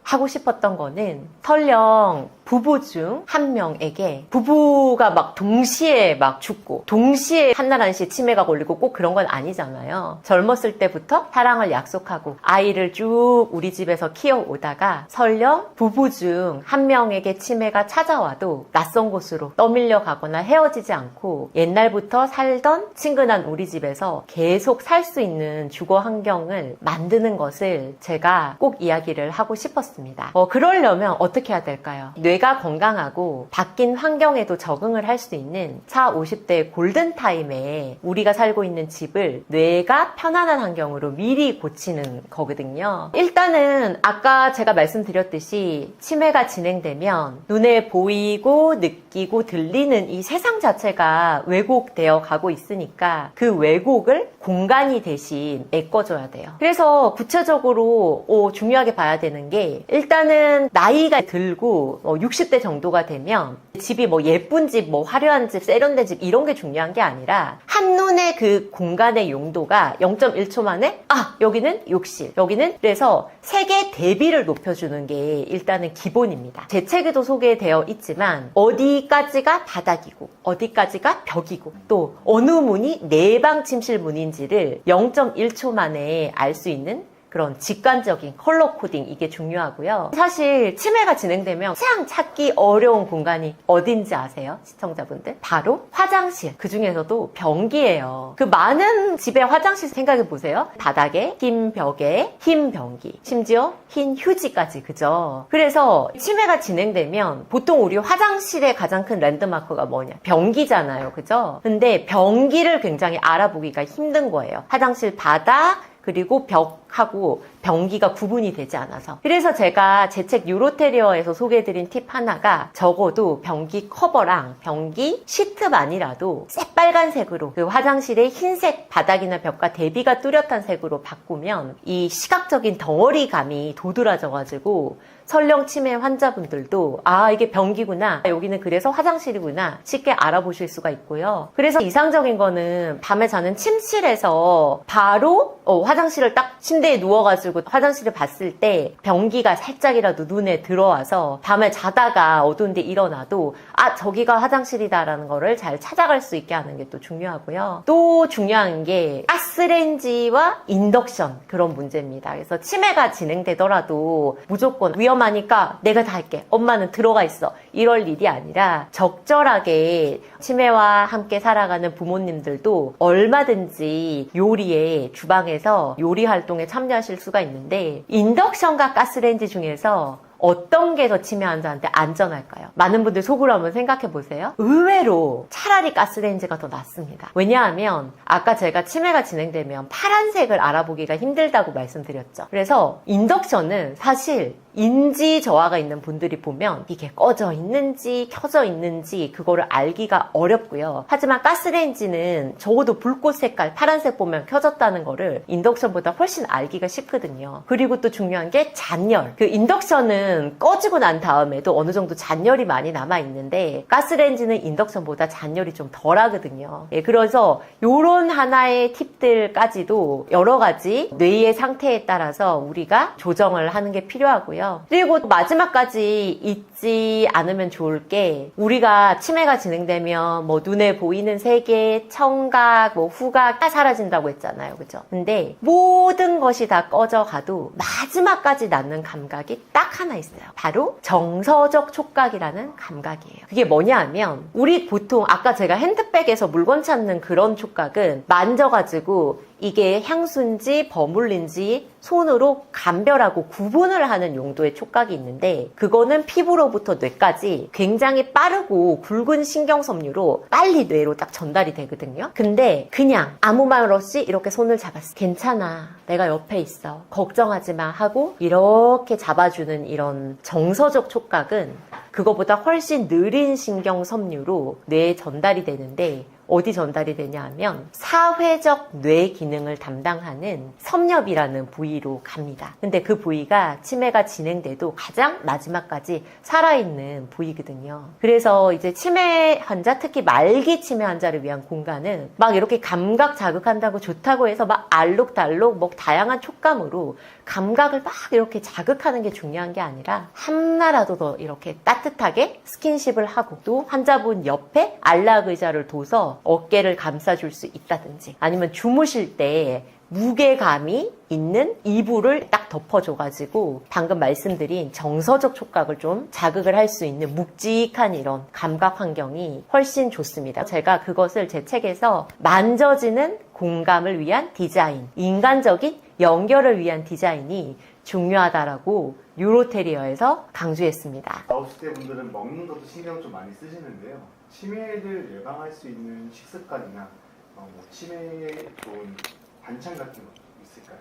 하고 싶었던 거는 설령 부부 중 한 명에게 부부가 막 동시에 막 죽고 동시에 한나라한시 치매가 걸리고 꼭 그런 건 아니잖아요. 젊었을 때부터 사랑을 약속하고 아이를 쭉 우리 집에서 키워오다가 설령 부부 중 한 명에게 치매가 찾아와도 낯선 곳으로 떠밀려 가거나 헤어지지 않고 옛날부터 살던 친근한 우리 집에서 계속 살 수 있는 주거 환경을 만드는 것을 제가 꼭 이야기를 하고 싶었습니다. 그러려면 어떻게 해야 될까요? 뇌가 건강하고 바뀐 환경에도 적응을 할 수 있는 40, 50대의 골든타임에 우리가 살고 있는 집을 뇌가 편안한 환경으로 미리 고치는 거거든요. 일단은 아까 제가 말씀드렸듯이 치매가 진행되면 눈에 보이고 느끼고 들리는 이 세상 자체가 왜곡되어 가고 있으니까 그 왜곡을 공간이 대신 메꿔줘야 돼요. 그래서 구체적으로 중요하게 봐야 되는 게 일단은 나이가 들고 60대 정도가 되면 집이 뭐 예쁜 집, 뭐 화려한 집, 세련된 집 이런 게 중요한 게 아니라 한눈에 그 공간의 용도가 0.1초 만에 여기는 욕실, 여기는 그래서 세계 대비를 높여주는 게 일단은 기본입니다. 제 책에도 소개되어 있지만 어디까지가 바닥이고 어디까지가 벽이고 또 어느 문이 내방 침실 문인지를 0.1초 만에 알 수 있는 그런 직관적인 컬러 코딩 이게 중요하고요. 사실 치매가 진행되면 가장 찾기 어려운 공간이 어딘지 아세요? 시청자분들? 바로 화장실. 그 중에서도 변기예요. 그 많은 집의 화장실 생각해 보세요. 바닥에 흰 벽에 흰 변기, 심지어 흰 휴지까지, 그죠? 그래서 치매가 진행되면 보통 우리 화장실의 가장 큰 랜드마크가 뭐냐? 변기잖아요, 그죠? 근데 변기를 굉장히 알아보기가 힘든 거예요. 화장실 바닥 그리고 벽하고 변기가 구분이 되지 않아서. 그래서 제가 제 책 뉴로테리어에서 소개해드린 팁 하나가 적어도 변기 커버랑 변기 시트만이라도 새빨간색으로 그 화장실의 흰색 바닥이나 벽과 대비가 뚜렷한 색으로 바꾸면 이 시각적인 덩어리감이 도드라져가지고 설령 치매 환자분들도 이게 변기구나, 여기는 그래서 화장실이구나 쉽게 알아보실 수가 있고요. 그래서 이상적인 거는 밤에 자는 침실에서 바로 화장실을 딱 침대에 누워가지고 화장실을 봤을 때 변기가 살짝이라도 눈에 들어와서 밤에 자다가 어두운 데 일어나도 저기가 화장실이다라는 거를 잘 찾아갈 수 있게 하는 게 또 중요하고요. 또 중요한 게 가스레인지와 인덕션 그런 문제입니다. 그래서 치매가 진행되더라도 무조건 위험하니까 내가 다 할게, 엄마는 들어가 있어, 이럴 일이 아니라 적절하게 치매와 함께 살아가는 부모님들도 얼마든지 요리에 주방에서 요리 활동에 참여하실 수가 있는데 인덕션과 가스레인지 중에서 어떤 게 더 치매 환자한테 안전할까요? 많은 분들 속으로 한번 생각해 보세요. 의외로 차라리 가스레인지가 더 낫습니다. 왜냐하면 아까 제가 치매가 진행되면 파란색을 알아보기가 힘들다고 말씀드렸죠. 그래서 인덕션은 사실 인지 저하가 있는 분들이 보면 이게 꺼져 있는지 켜져 있는지 그거를 알기가 어렵고요. 하지만 가스레인지는 적어도 불꽃 색깔 파란색 보면 켜졌다는 거를 인덕션보다 훨씬 알기가 쉽거든요. 그리고 또 중요한 게 잔열. 그 인덕션은 꺼지고 난 다음에도 어느 정도 잔열이 많이 남아 있는데 가스레인지는 인덕션보다 잔열이 좀 덜 하거든요. 그래서 요런 하나의 팁들까지도 여러 가지 뇌의 상태에 따라서 우리가 조정을 하는 게 필요하고요. 있어요. 그리고 마지막까지 잊지 않으면 좋을 게 우리가 치매가 진행되면 뭐 눈에 보이는 세계, 청각, 뭐 후각 다 사라진다고 했잖아요. 그죠? 근데 모든 것이 다 꺼져가도 마지막까지 남는 감각이 딱 하나 있어요. 바로 정서적 촉각이라는 감각이에요. 그게 뭐냐 하면 우리 보통 아까 제가 핸드백에서 물건 찾는 그런 촉각은 만져가지고 이게 향수인지 버물린지 손으로 감별하고 구분을 하는 용도의 촉각이 있는데 그거는 피부로부터 뇌까지 굉장히 빠르고 굵은 신경섬유로 빨리 뇌로 딱 전달이 되거든요. 근데 그냥 아무 말 없이 이렇게 손을 잡았어. 괜찮아. 내가 옆에 있어. 걱정하지 마 하고 이렇게 잡아주는 이런 정서적 촉각은 그거보다 훨씬 느린 신경섬유로 뇌에 전달이 되는데 어디 전달이 되냐 하면 사회적 뇌 기능을 담당하는 섬엽이라는 부위로 갑니다. 근데 그 부위가 치매가 진행돼도 가장 마지막까지 살아있는 부위거든요. 그래서 이제 치매 환자, 특히 말기 치매 환자를 위한 공간은 막 이렇게 감각 자극한다고 좋다고 해서 막 알록달록 뭐 다양한 촉감으로 감각을 막 이렇게 자극하는 게 중요한 게 아니라 하나라도 더 이렇게 따뜻하게 스킨십을 하고 또 환자분 옆에 안락 의자를 둬서 어깨를 감싸줄 수 있다든지 아니면 주무실 때 무게감이 있는 이불을 딱 덮어줘가지고 방금 말씀드린 정서적 촉각을 좀 자극을 할 수 있는 묵직한 이런 감각 환경이 훨씬 좋습니다. 제가 그것을 제 책에서 만져지는 공감을 위한 디자인, 인간적인 연결을 위한 디자인이 중요하다라고 뉴로테리어에서 강조했습니다. 50대 분들은 먹는 것도 신경 좀 많이 쓰시는데요. 치매를 예방할 수 있는 식습관이나 뭐 치매에 좋은 반찬 같은 거 있을까요?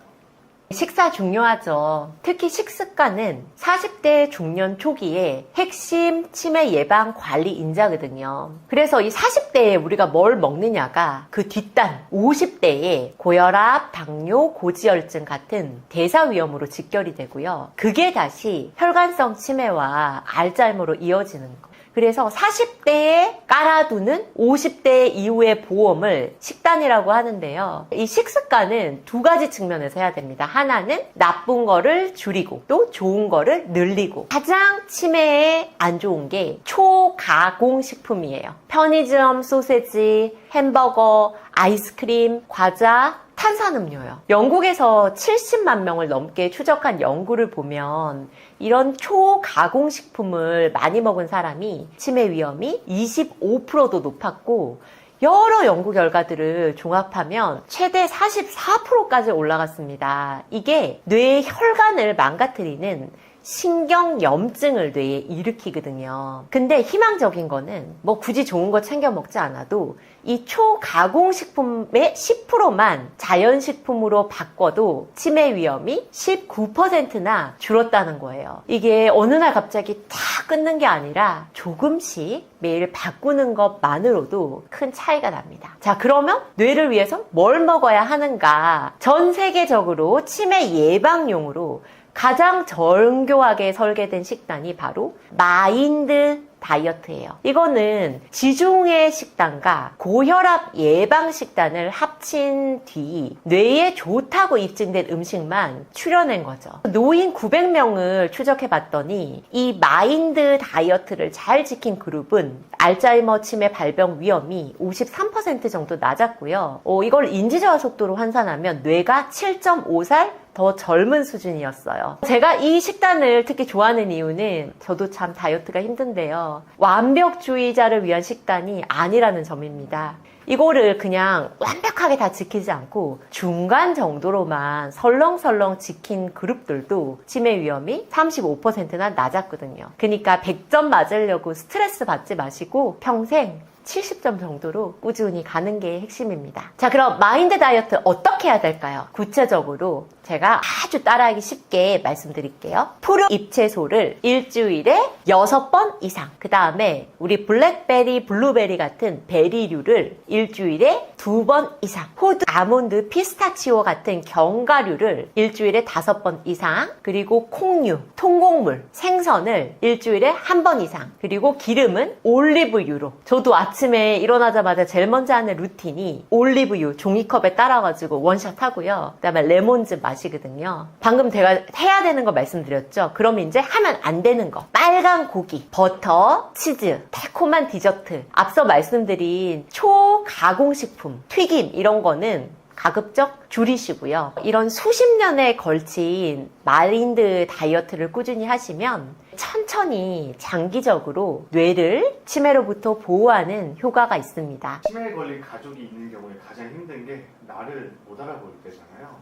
식사 중요하죠. 특히 식습관은 40대 중년 초기에 핵심 치매 예방 관리 인자거든요. 그래서 이 40대에 우리가 뭘 먹느냐가 그 뒷단 50대에 고혈압, 당뇨, 고지혈증 같은 대사 위험으로 직결이 되고요. 그게 다시 혈관성 치매와 알츠하이머로 이어지는 거. 그래서 40대에 깔아두는 50대 이후의 보험을 식단이라고 하는데요. 이 식습관은 두 가지 측면에서 해야 됩니다. 하나는 나쁜 거를 줄이고 또 좋은 거를 늘리고 가장 치매에 안 좋은 게 초가공 식품이에요. 편의점 소세지, 햄버거, 아이스크림, 과자, 탄산음료요. 영국에서 70만 명을 넘게 추적한 연구를 보면 이런 초가공식품을 많이 먹은 사람이 치매 위험이 25%도 높았고 여러 연구 결과들을 종합하면 최대 44%까지 올라갔습니다. 이게 뇌의 혈관을 망가뜨리는 신경염증을 뇌에 일으키거든요. 근데 희망적인 거는 뭐 굳이 좋은 거 챙겨 먹지 않아도 이 초가공식품의 10%만 자연식품으로 바꿔도 치매 위험이 19%나 줄었다는 거예요. 이게 어느 날 갑자기 다 끊는 게 아니라 조금씩 매일 바꾸는 것만으로도 큰 차이가 납니다. 자, 그러면 뇌를 위해서 뭘 먹어야 하는가? 전 세계적으로 치매 예방용으로 가장 정교하게 설계된 식단이 바로 마인드 다이어트예요. 이거는 지중해 식단과 고혈압 예방 식단을 합친 뒤 뇌에 좋다고 입증된 음식만 추려낸 거죠. 노인 900명을 추적해 봤더니 이 마인드 다이어트를 잘 지킨 그룹은 알츠하이머 치매 발병 위험이 53% 정도 낮았고요. 이걸 인지저하 속도로 환산하면 뇌가 7.5살 더 젊은 수준이었어요. 제가 이 식단을 특히 좋아하는 이유는 저도 참 다이어트가 힘든데요. 완벽주의자를 위한 식단이 아니라는 점입니다. 이거를 그냥 완벽하게 다 지키지 않고 중간 정도로만 설렁설렁 지킨 그룹들도 치매 위험이 35%나 낮았거든요. 그러니까 100점 맞으려고 스트레스 받지 마시고 평생 70점 정도로 꾸준히 가는 게 핵심입니다. 자, 그럼 마인드 다이어트 어떻게 해야 될까요? 구체적으로 제가 아주 따라하기 쉽게 말씀드릴게요. 푸르 잎채소를 일주일에 6번 이상, 그 다음에 우리 블랙베리, 블루베리 같은 베리류를 일주일에 2번 이상, 호두, 아몬드, 피스타치오 같은 견과류를 일주일에 5번 이상, 그리고 콩류, 통곡물, 생선을 일주일에 1번 이상, 그리고 기름은 올리브유로. 저도 아침 아침에 일어나자마자 제일 먼저 하는 루틴이 올리브유 종이컵에 따라가지고 원샷 하고요. 그다음에 레몬즙 마시거든요. 방금 제가 해야 되는 거 말씀드렸죠. 그럼 이제 하면 안 되는 거. 빨간 고기, 버터, 치즈, 달콤한 디저트. 앞서 말씀드린 초가공식품, 튀김 이런 거는 가급적 줄이시고요. 이런 수십 년에 걸친 마인드 다이어트를 꾸준히 하시면 천천히 장기적으로 뇌를 치매로부터 보호하는 효과가 있습니다. 치매에 걸린 가족이 있는 경우에 가장 힘든 게 나를 못 알아볼 때잖아요.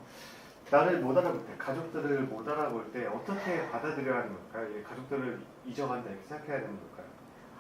나를 못 알아볼 때, 가족들을 못 알아볼 때 어떻게 받아들여야 하는 걸까요? 가족들을 잊어간다 이렇게 생각해야 되는 걸까요?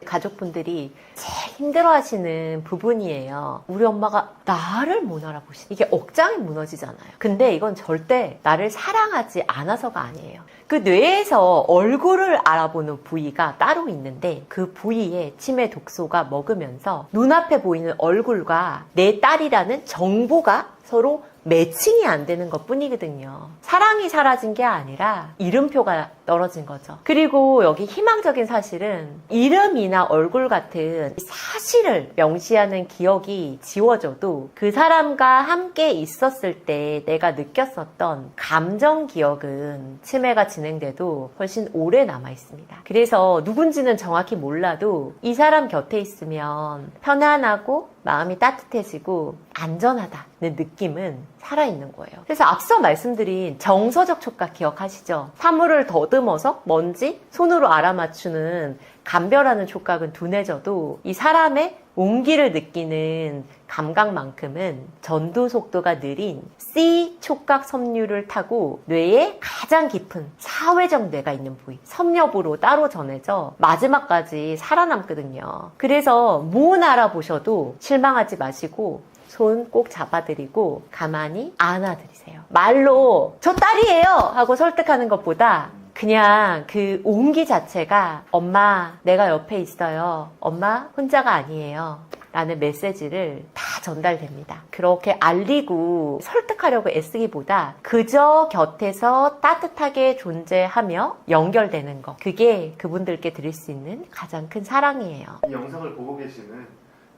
가족분들이 제일 힘들어하시는 부분이에요. 우리 엄마가 나를 못 알아보시는 이게 억장이 무너지잖아요. 근데 이건 절대 나를 사랑하지 않아서가 아니에요. 그 뇌에서 얼굴을 알아보는 부위가 따로 있는데 그 부위에 치매 독소가 먹으면서 눈앞에 보이는 얼굴과 내 딸이라는 정보가 서로 매칭이 안 되는 것 뿐이거든요. 사랑이 사라진 게 아니라 이름표가 떨어진 거죠. 그리고 여기 희망적인 사실은 이름이나 얼굴 같은 사실을 명시하는 기억이 지워져도 그 사람과 함께 있었을 때 내가 느꼈었던 감정 기억은 치매가 진행돼도 훨씬 오래 남아 있습니다. 그래서 누군지는 정확히 몰라도 이 사람 곁에 있으면 편안하고 마음이 따뜻해지고 안전하다는 느낌은 살아있는 거예요. 그래서 앞서 말씀드린 정서적 촉각 기억하시죠? 사물을 더듬어서 뭔지 손으로 알아맞추는 감별하는 촉각은 둔해져도 이 사람의 온기를 느끼는 감각만큼은 전두 속도가 느린 C 촉각 섬유를 타고 뇌의 가장 깊은 사회적 뇌가 있는 부위 섬엽으로 따로 전해져 마지막까지 살아남거든요. 그래서 못 알아보셔도 실망하지 마시고 손 꼭 잡아드리고 가만히 안아드리세요. 말로 저 딸이에요 하고 설득하는 것보다 그냥 그 온기 자체가 엄마 내가 옆에 있어요. 엄마 혼자가 아니에요. 라는 메시지를 다 전달됩니다. 그렇게 알리고 설득하려고 애쓰기보다 그저 곁에서 따뜻하게 존재하며 연결되는 것. 그게 그분들께 드릴 수 있는 가장 큰 사랑이에요. 이 영상을 보고 계시는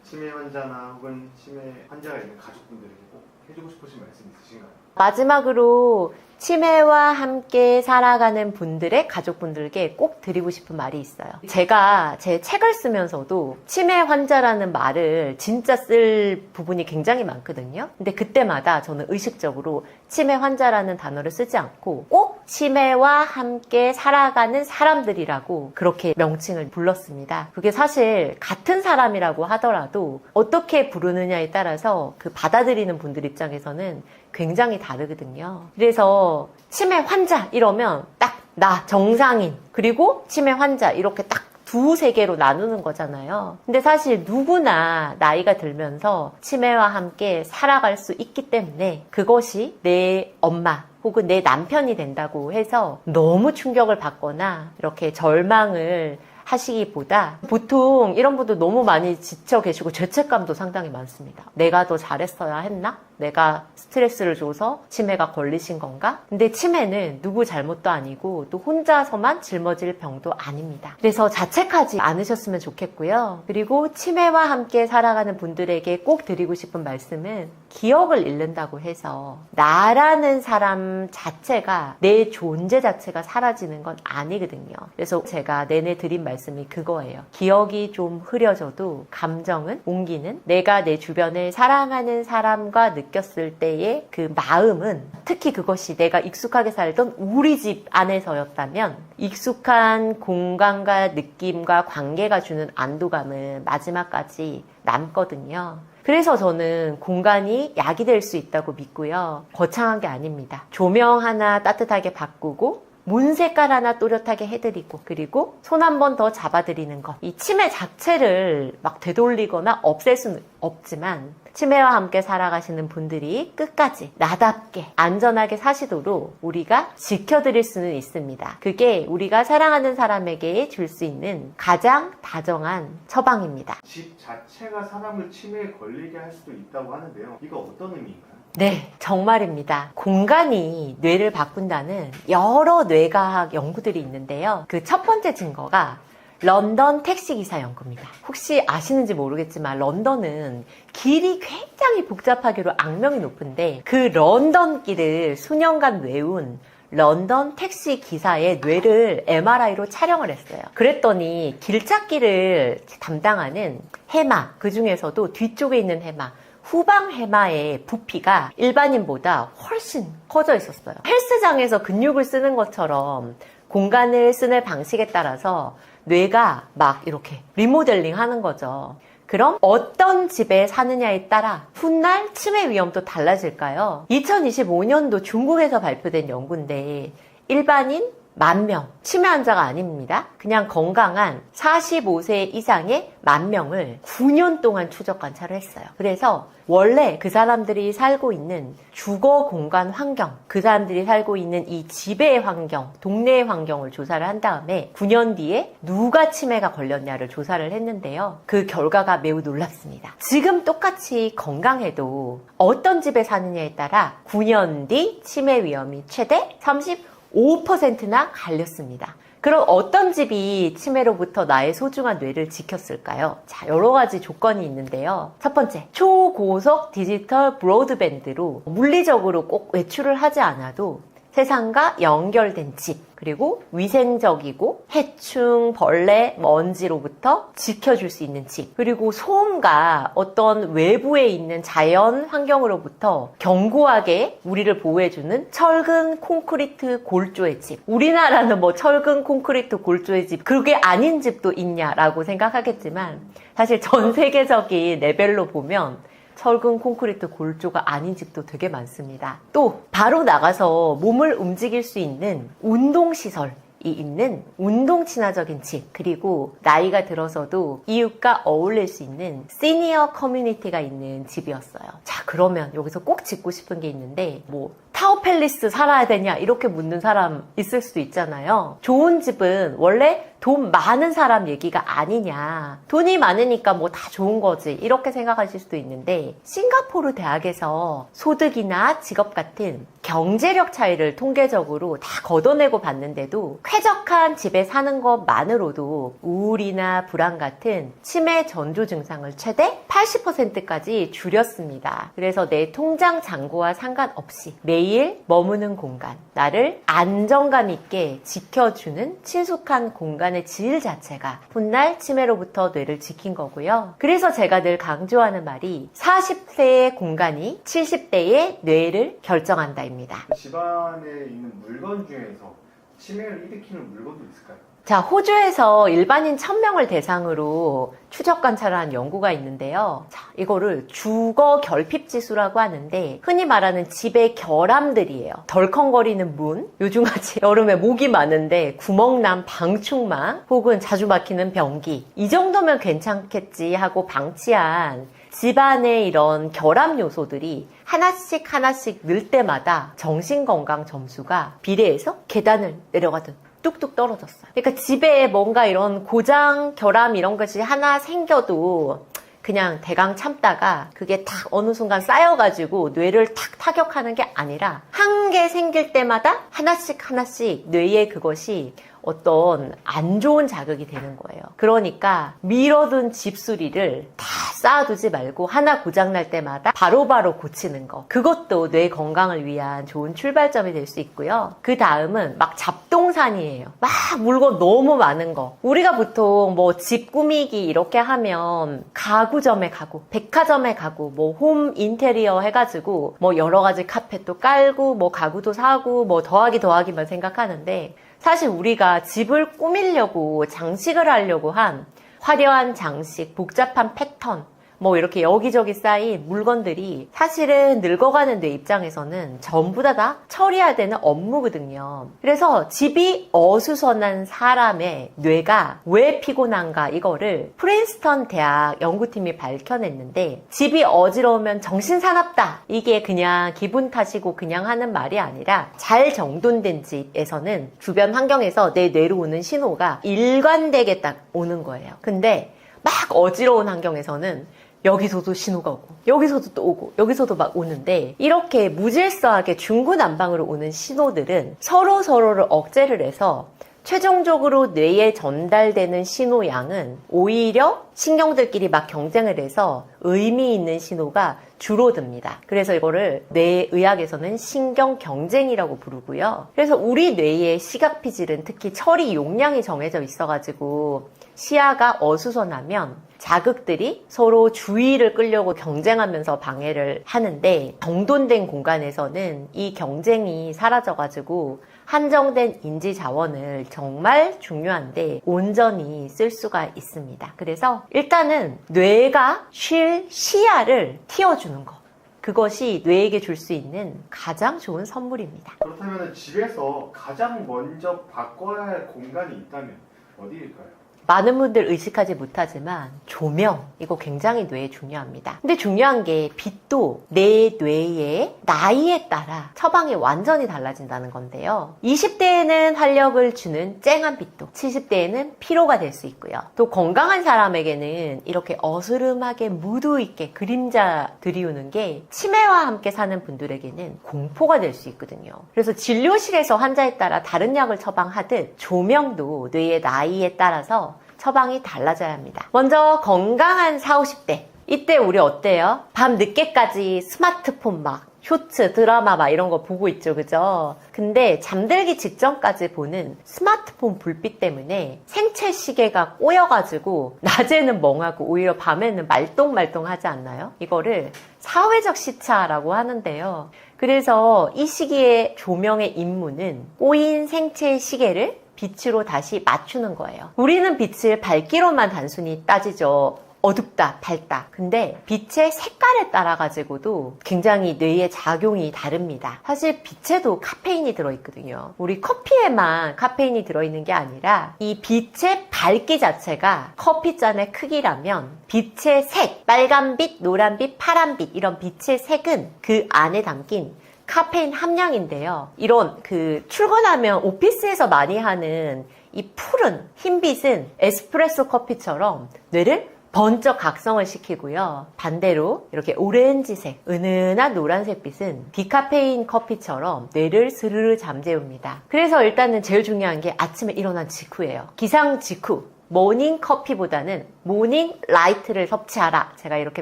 치매 환자나 혹은 치매 환자가 있는 가족분들에게 꼭 해주고 싶으신 말씀 있으신가요? 마지막으로 치매와 함께 살아가는 분들의 가족분들께 꼭 드리고 싶은 말이 있어요. 제가 제 책을 쓰면서도 치매 환자라는 말을 진짜 쓸 부분이 굉장히 많거든요. 근데 그때마다 저는 의식적으로 치매 환자라는 단어를 쓰지 않고 꼭 치매와 함께 살아가는 사람들이라고 그렇게 명칭을 불렀습니다. 그게 사실 같은 사람이라고 하더라도 어떻게 부르느냐에 따라서 그 받아들이는 분들 입장에서는 굉장히 다르거든요. 그래서 치매 환자 이러면 딱 나 정상인 그리고 치매 환자 이렇게 딱 두세 개로 나누는 거잖아요. 근데 사실 누구나 나이가 들면서 치매와 함께 살아갈 수 있기 때문에 그것이 내 엄마 혹은 내 남편이 된다고 해서 너무 충격을 받거나 이렇게 절망을 하시기보다 보통 이런 분들 너무 많이 지쳐 계시고 죄책감도 상당히 많습니다. 내가 더 잘했어야 했나? 내가 스트레스를 줘서 치매가 걸리신 건가? 근데 치매는 누구 잘못도 아니고 또 혼자서만 짊어질 병도 아닙니다. 그래서 자책하지 않으셨으면 좋겠고요. 그리고 치매와 함께 살아가는 분들에게 꼭 드리고 싶은 말씀은 기억을 잃는다고 해서 나라는 사람 자체가 내 존재 자체가 사라지는 건 아니거든요. 그래서 제가 내내 드린 말씀이 그거예요. 기억이 좀 흐려져도 감정은 옮기는 내가 내 주변을 사랑하는 사람과 느꼈을 때의 그 마음은 특히 그것이 내가 익숙하게 살던 우리 집 안에서였다면 익숙한 공간과 느낌과 관계가 주는 안도감은 마지막까지 남거든요. 그래서 저는 공간이 약이 될 수 있다고 믿고요. 거창한 게 아닙니다. 조명 하나 따뜻하게 바꾸고 문 색깔 하나 또렷하게 해드리고 그리고 손 한 번 더 잡아드리는 것. 이 치매 자체를 막 되돌리거나 없앨 수는 없지만 치매와 함께 살아가시는 분들이 끝까지 나답게 안전하게 사시도록 우리가 지켜드릴 수는 있습니다. 그게 우리가 사랑하는 사람에게 줄 수 있는 가장 다정한 처방입니다. 집 자체가 사람을 치매에 걸리게 할 수도 있다고 하는데요. 이거 어떤 의미인가요? 네, 정말입니다. 공간이 뇌를 바꾼다는 여러 뇌과학 연구들이 있는데요. 그 첫 번째 증거가 런던 택시기사 연구입니다. 혹시 아시는지 모르겠지만 런던은 길이 굉장히 복잡하기로 악명이 높은데 그 런던 길을 수년간 외운 런던 택시 기사의 뇌를 MRI로 촬영을 했어요. 그랬더니 길찾기를 담당하는 해마, 그 중에서도 뒤쪽에 있는 해마, 후방 해마의 부피가 일반인보다 훨씬 커져 있었어요. 헬스장에서 근육을 쓰는 것처럼 공간을 쓰는 방식에 따라서 뇌가 막 이렇게 리모델링 하는 거죠. 그럼 어떤 집에 사느냐에 따라 훗날 치매 위험도 달라질까요? 2025년도 중국에서 발표된 연구인데 일반인 10,000명, 치매 환자가 아닙니다. 그냥 건강한 45세 이상의 10,000명을 9년 동안 추적 관찰을 했어요. 그래서 원래 그 사람들이 살고 있는 주거 공간 환경, 그 사람들이 살고 있는 이 집의 환경, 동네의 환경을 조사를 한 다음에 9년 뒤에 누가 치매가 걸렸냐를 조사를 했는데요. 그 결과가 매우 놀랍습니다. 지금 똑같이 건강해도 어떤 집에 사느냐에 따라 9년 뒤 치매 위험이 최대 35%나 갈렸습니다. 그럼 어떤 집이 치매로부터 나의 소중한 뇌를 지켰을까요? 자, 여러 가지 조건이 있는데요. 첫 번째, 초고속 디지털 브로드밴드로 물리적으로 꼭 외출을 하지 않아도 세상과 연결된 집, 그리고 위생적이고 해충, 벌레, 먼지로부터 지켜줄 수 있는 집, 그리고 소음과 어떤 외부에 있는 자연 환경으로부터 견고하게 우리를 보호해주는 철근 콘크리트 골조의 집. 우리나라는 뭐 철근 콘크리트 골조의 집, 그게 아닌 집도 있냐라고 생각하겠지만 사실 전 세계적인 레벨로 보면 철근 콘크리트 골조가 아닌 집도 되게 많습니다. 또 바로 나가서 몸을 움직일 수 있는 운동시설이 있는 운동 친화적인 집, 그리고 나이가 들어서도 이웃과 어울릴 수 있는 시니어 커뮤니티가 있는 집이었어요. 자, 그러면 여기서 꼭 짚고 싶은 게 있는데 뭐 타워팰리스 살아야 되냐 이렇게 묻는 사람 있을 수도 있잖아요. 좋은 집은 원래 돈 많은 사람 얘기가 아니냐, 돈이 많으니까 뭐 다 좋은 거지 이렇게 생각하실 수도 있는데 싱가포르 대학에서 소득이나 직업 같은 경제력 차이를 통계적으로 다 걷어내고 봤는데도 쾌적한 집에 사는 것만으로도 우울이나 불안 같은 치매 전조 증상을 최대 80%까지 줄였습니다. 그래서 내 통장 잔고와 상관없이 매일 머무는 공간, 나를 안정감 있게 지켜주는 친숙한 공간의 질 자체가 훗날 치매로부터 뇌를 지킨 거고요. 그래서 제가 늘 강조하는 말이 40세의 공간이 70대의 뇌를 결정한다입니다. 집안에 있는 물건 중에서 치매를 일으키는 물건도 있을까요? 자, 호주에서 일반인 1,000명을 대상으로 추적 관찰을 한 연구가 있는데요. 자, 이거를 주거 결핍 지수라고 하는데 흔히 말하는 집의 결함들이에요. 덜컹거리는 문, 요즘같이 여름에 모기 많은데 구멍난 방충망, 혹은 자주 막히는 변기, 이 정도면 괜찮겠지 하고 방치한 집안의 이런 결함 요소들이 하나씩 하나씩 늘 때마다 정신건강 점수가 비례해서 계단을 내려가듯 뚝뚝 떨어졌어요. 그러니까 집에 뭔가 이런 고장, 결함 이런 것이 하나 생겨도 그냥 대강 참다가 그게 탁 어느 순간 쌓여가지고 뇌를 탁 타격하는 게 아니라 한 개 생길 때마다 하나씩 하나씩 뇌에 그것이 어떤 안 좋은 자극이 되는 거예요. 그러니까 미뤄둔 집수리를 다 쌓아두지 말고 하나 고장날 때마다 바로바로 고치는 거. 그것도 뇌 건강을 위한 좋은 출발점이 될 수 있고요. 그 다음은 막 잡동산이에요. 막 물건 너무 많은 거. 우리가 보통 뭐 집 꾸미기 이렇게 하면 가구점에 가고 백화점에 가고 뭐 홈 인테리어 해가지고 뭐 여러 가지 카펫도 깔고 뭐 가구도 사고 뭐 더하기만 생각하는데 사실 우리가 집을 꾸미려고 장식을 하려고 한 화려한 장식, 복잡한 패턴, 뭐 이렇게 여기저기 쌓인 물건들이 사실은 늙어가는 뇌 입장에서는 전부 다 처리해야 되는 업무거든요. 그래서 집이 어수선한 사람의 뇌가 왜 피곤한가, 이거를 프린스턴 대학 연구팀이 밝혀냈는데, 집이 어지러우면 정신사납다, 이게 그냥 기분 탓이고 그냥 하는 말이 아니라 잘 정돈된 집에서는 주변 환경에서 내 뇌로 오는 신호가 일관되게 딱 오는 거예요. 근데 막 어지러운 환경에서는 여기서도 신호가 오고 여기서도 또 오고 여기서도 막 오는데, 이렇게 무질서하게 중구난방으로 오는 신호들은 서로를 억제를 해서 최종적으로 뇌에 전달되는 신호양은 오히려 신경들끼리 막 경쟁을 해서 의미 있는 신호가 줄어듭니다. 그래서 이거를 뇌의학에서는 신경 경쟁이라고 부르고요. 그래서 우리 뇌의 시각 피질은 특히 처리 용량이 정해져 있어가지고 시야가 어수선하면 자극들이 서로 주의를 끌려고 경쟁하면서 방해를 하는데, 정돈된 공간에서는 이 경쟁이 사라져가지고 한정된 인지 자원을 정말 중요한데 온전히 쓸 수가 있습니다. 그래서 일단은 뇌가 쉴 시야를 틔워주는 것, 그것이 뇌에게 줄 수 있는 가장 좋은 선물입니다. 그렇다면 집에서 가장 먼저 바꿔야 할 공간이 있다면 어디일까요? 많은 분들 의식하지 못하지만 조명, 이거 굉장히 뇌에 중요합니다. 근데 중요한 게 빛도 내 뇌의 나이에 따라 처방이 완전히 달라진다는 건데요. 20대에는 활력을 주는 쨍한 빛도, 70대에는 피로가 될 수 있고요. 또 건강한 사람에게는 이렇게 어스름하게 무드 있게 그림자 들이우는 게 치매와 함께 사는 분들에게는 공포가 될 수 있거든요. 그래서 진료실에서 환자에 따라 다른 약을 처방하듯 조명도 뇌의 나이에 따라서 처방이 달라져야 합니다. 먼저 건강한 40, 50대. 이때 우리 어때요? 밤 늦게까지 스마트폰 막 쇼츠, 드라마 막 이런 거 보고 있죠, 그죠? 근데 잠들기 직전까지 보는 스마트폰 불빛 때문에 생체 시계가 꼬여가지고 낮에는 멍하고 오히려 밤에는 말똥말똥하지 않나요? 이거를 사회적 시차라고 하는데요. 그래서 이 시기에 조명의 임무는 꼬인 생체 시계를 빛으로 다시 맞추는 거예요. 우리는 빛을 밝기로만 단순히 따지죠. 어둡다, 밝다. 근데 빛의 색깔에 따라 가지고도 굉장히 뇌의 작용이 다릅니다. 사실 빛에도 카페인이 들어있거든요. 우리 커피에만 카페인이 들어있는 게 아니라 이 빛의 밝기 자체가 커피잔의 크기라면 빛의 색, 빨간빛, 노란빛, 파란빛 이런 빛의 색은 그 안에 담긴 카페인 함량인데요. 이런 출근하면 오피스에서 많이 하는 이 푸른 흰빛은 에스프레소 커피처럼 뇌를 번쩍 각성을 시키고요. 반대로 이렇게 오렌지색, 은은한 노란색 빛은 디카페인 커피처럼 뇌를 스르르 잠재웁니다. 그래서 일단은 제일 중요한 게 아침에 일어난 직후예요. 기상 직후. 모닝 커피보다는 모닝 라이트를 섭취하라. 제가 이렇게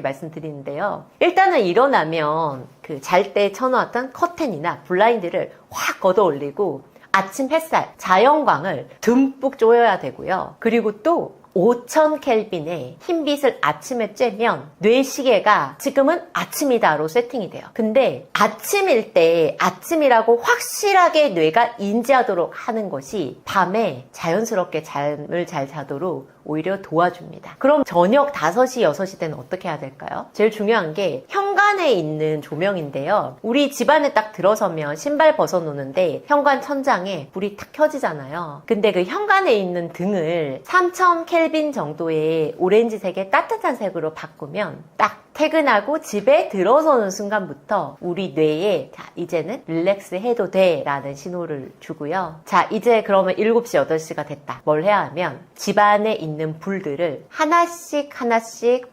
말씀드리는데요. 일단은 일어나면 잘 때 쳐놓았던 커튼이나 블라인드를 확 걷어 올리고 아침 햇살, 자연광을 듬뿍 쬐어야 되고요. 그리고 또 5000 켈빈의 흰빛을 아침에 쬐면 뇌 시계가 지금은 아침이다로 세팅이 돼요. 근데 아침일 때 아침이라고 확실하게 뇌가 인지하도록 하는 것이 밤에 자연스럽게 잠을 잘 자도록 오히려 도와줍니다. 그럼 저녁 5시, 6시 때는 어떻게 해야 될까요? 제일 중요한 게 현관에 있는 조명인데요. 우리 집안에 딱 들어서면 신발 벗어놓는데 현관 천장에 불이 탁 켜지잖아요. 근데 그 현관에 있는 등을 3000 켈빈 정도의 오렌지색의 따뜻한 색으로 바꾸면 딱 퇴근하고 집에 들어서는 순간부터 우리 뇌에 자, 이제는 릴렉스 해도 돼 라는 신호를 주고요. 자, 이제 그러면 7시, 8시가 됐다. 뭘 해야 하면 집안에 있는 불들을 하나씩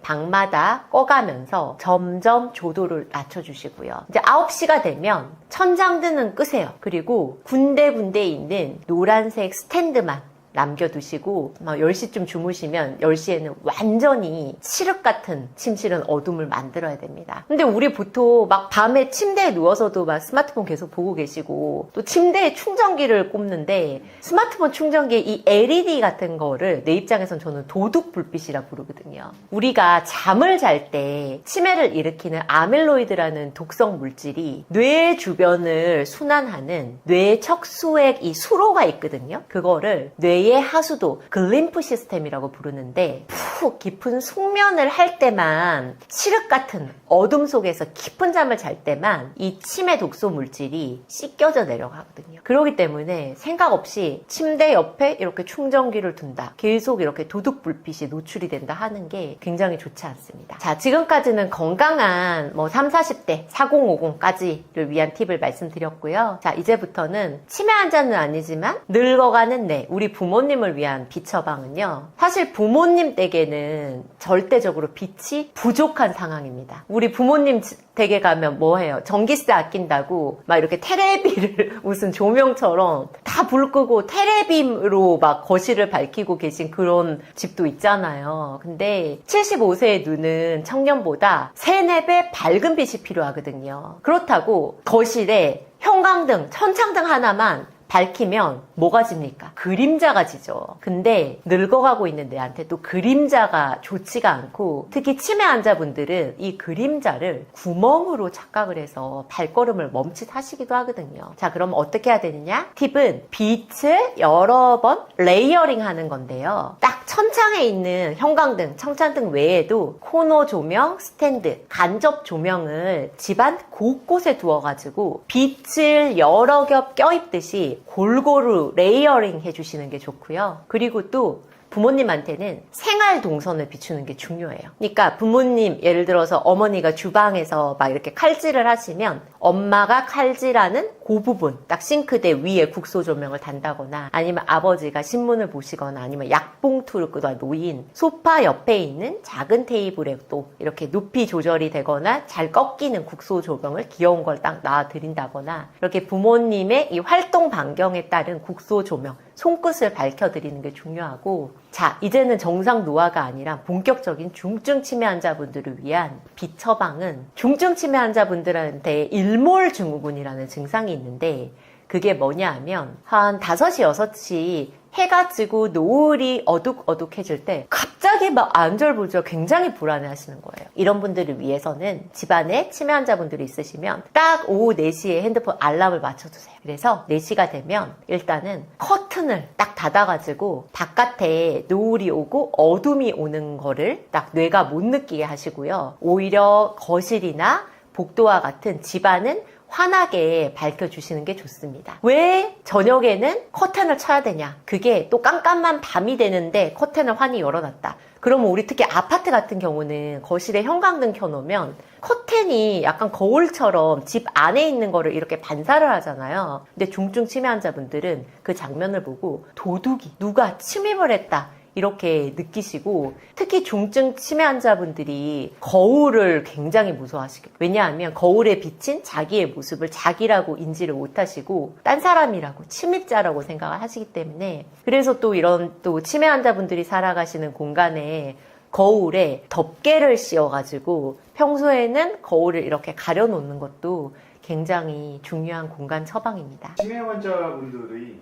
방마다 꺼가면서 점점 조도를 낮춰주시고요. 이제 9시가 되면 천장등은 끄세요. 그리고 군데군데 있는 노란색 스탠드만 남겨두시고 10시쯤 주무시면 10시에는 완전히 칠흑 같은 침실은 어둠을 만들어야 됩니다. 근데 우리 보통 막 밤에 침대에 누워서도 막 스마트폰 계속 보고 계시고 또 침대에 충전기를 꼽는데 스마트폰 충전기에 이 LED 같은 거를 내 입장에선 저는 도둑 불빛이라 부르거든요. 우리가 잠을 잘 때 치매를 일으키는 아밀로이드라는 독성 물질이 뇌 주변을 순환하는 뇌 척수액 이 수로가 있거든요. 그거를 뇌의 하수도 글림프 시스템이라고 부르는데 푹 깊은 숙면을 할 때만 칠흑 같은 어둠 속에서 깊은 잠을 잘 때만 이 치매 독소 물질이 씻겨져 내려가거든요. 그렇기 때문에 생각 없이 침대 옆에 이렇게 충전기를 둔다. 계속 이렇게 도둑 불빛이 노출이 된다 하는 게 굉장히 좋지 않습니다. 자, 지금까지는 건강한 3, 40대 4050까지를 위한 팁을 말씀드렸고요. 자, 이제부터는 치매 환자는 아니지만 늙어가는 뇌, 우리 부모님을 위한 빛 처방은요. 사실 부모님 댁에 댁에는 절대적으로 빛이 부족한 상황입니다. 우리 부모님 댁에 가면 뭐 해요? 전기세 아낀다고 막 이렇게 테레비를 무슨 조명처럼 다 불 끄고 테레비로 막 거실을 밝히고 계신 그런 집도 있잖아요. 근데 75세의 눈은 청년보다 3, 4배 밝은 빛이 필요하거든요. 그렇다고 거실에 형광등, 천창등 하나만 밝히면 뭐가 집니까? 그림자가 지죠. 근데 늙어가고 있는 내한테 또 그림자가 좋지가 않고 특히 치매 환자분들은 이 그림자를 구멍으로 착각을 해서 발걸음을 멈칫하시기도 하거든요. 자, 그럼 어떻게 해야 되느냐? 팁은 빛을 여러 번 레이어링 하는 건데요. 딱 천창에 있는 형광등, 청창등 외에도 코너 조명, 스탠드, 간접 조명을 집안 곳곳에 두어가지고 빛을 여러 겹 껴입듯이 골고루 레이어링 해주시는 게 좋고요. 그리고 또 부모님한테는 생활 동선을 비추는 게 중요해요. 그러니까 부모님 예를 들어서 어머니가 주방에서 막 이렇게 칼질을 하시면 엄마가 칼질하는 그 부분 딱 싱크대 위에 국소 조명을 단다거나 아니면 아버지가 신문을 보시거나 아니면 약봉투가 놓인 소파 옆에 있는 작은 테이블에 또 이렇게 높이 조절이 되거나 잘 꺾이는 국소 조명을 귀여운 걸 딱 놔드린다거나 이렇게 부모님의 이 활동 반경에 따른 국소 조명 손끝을 밝혀드리는 게 중요하고 자, 이제는 정상 노화가 아니라 본격적인 중증 치매 환자분들을 위한 빛 처방은 중증 치매 환자분들한테 일몰증후군이라는 증상이 있는데 그게 뭐냐 하면 한 5시, 6시 해가 지고 노을이 어둑어둑해질 때 갑자기 막 안절부절 굉장히 불안해 하시는 거예요. 이런 분들을 위해서는 집안에 치매 환자분들이 있으시면 딱 오후 4시에 핸드폰 알람을 맞춰두세요. 그래서 4시가 되면 일단은 커튼을 딱 닫아가지고 바깥에 노을이 오고 어둠이 오는 거를 딱 뇌가 못 느끼게 하시고요. 오히려 거실이나 복도와 같은 집안은 환하게 밝혀주시는 게 좋습니다. 왜 저녁에는 커튼을 쳐야 되냐? 그게 또 깜깜한 밤이 되는데 커튼을 환히 열어놨다. 그러면 우리 특히 아파트 같은 경우는 거실에 형광등 켜놓으면 커튼이 약간 거울처럼 집 안에 있는 거를 이렇게 반사를 하잖아요. 근데 중증 치매 환자분들은 그 장면을 보고 도둑이 누가 침입을 했다. 이렇게 느끼시고 특히 중증 치매 환자분들이 거울을 굉장히 무서워하시게. 왜냐하면 거울에 비친 자기의 모습을 자기라고 인지를 못하시고 딴 사람이라고 침입자라고 생각을 하시기 때문에 그래서 또 이런 또 치매 환자분들이 살아가시는 공간에 거울에 덮개를 씌워가지고 평소에는 거울을 이렇게 가려놓는 것도 굉장히 중요한 공간 처방입니다. 치매 환자분들이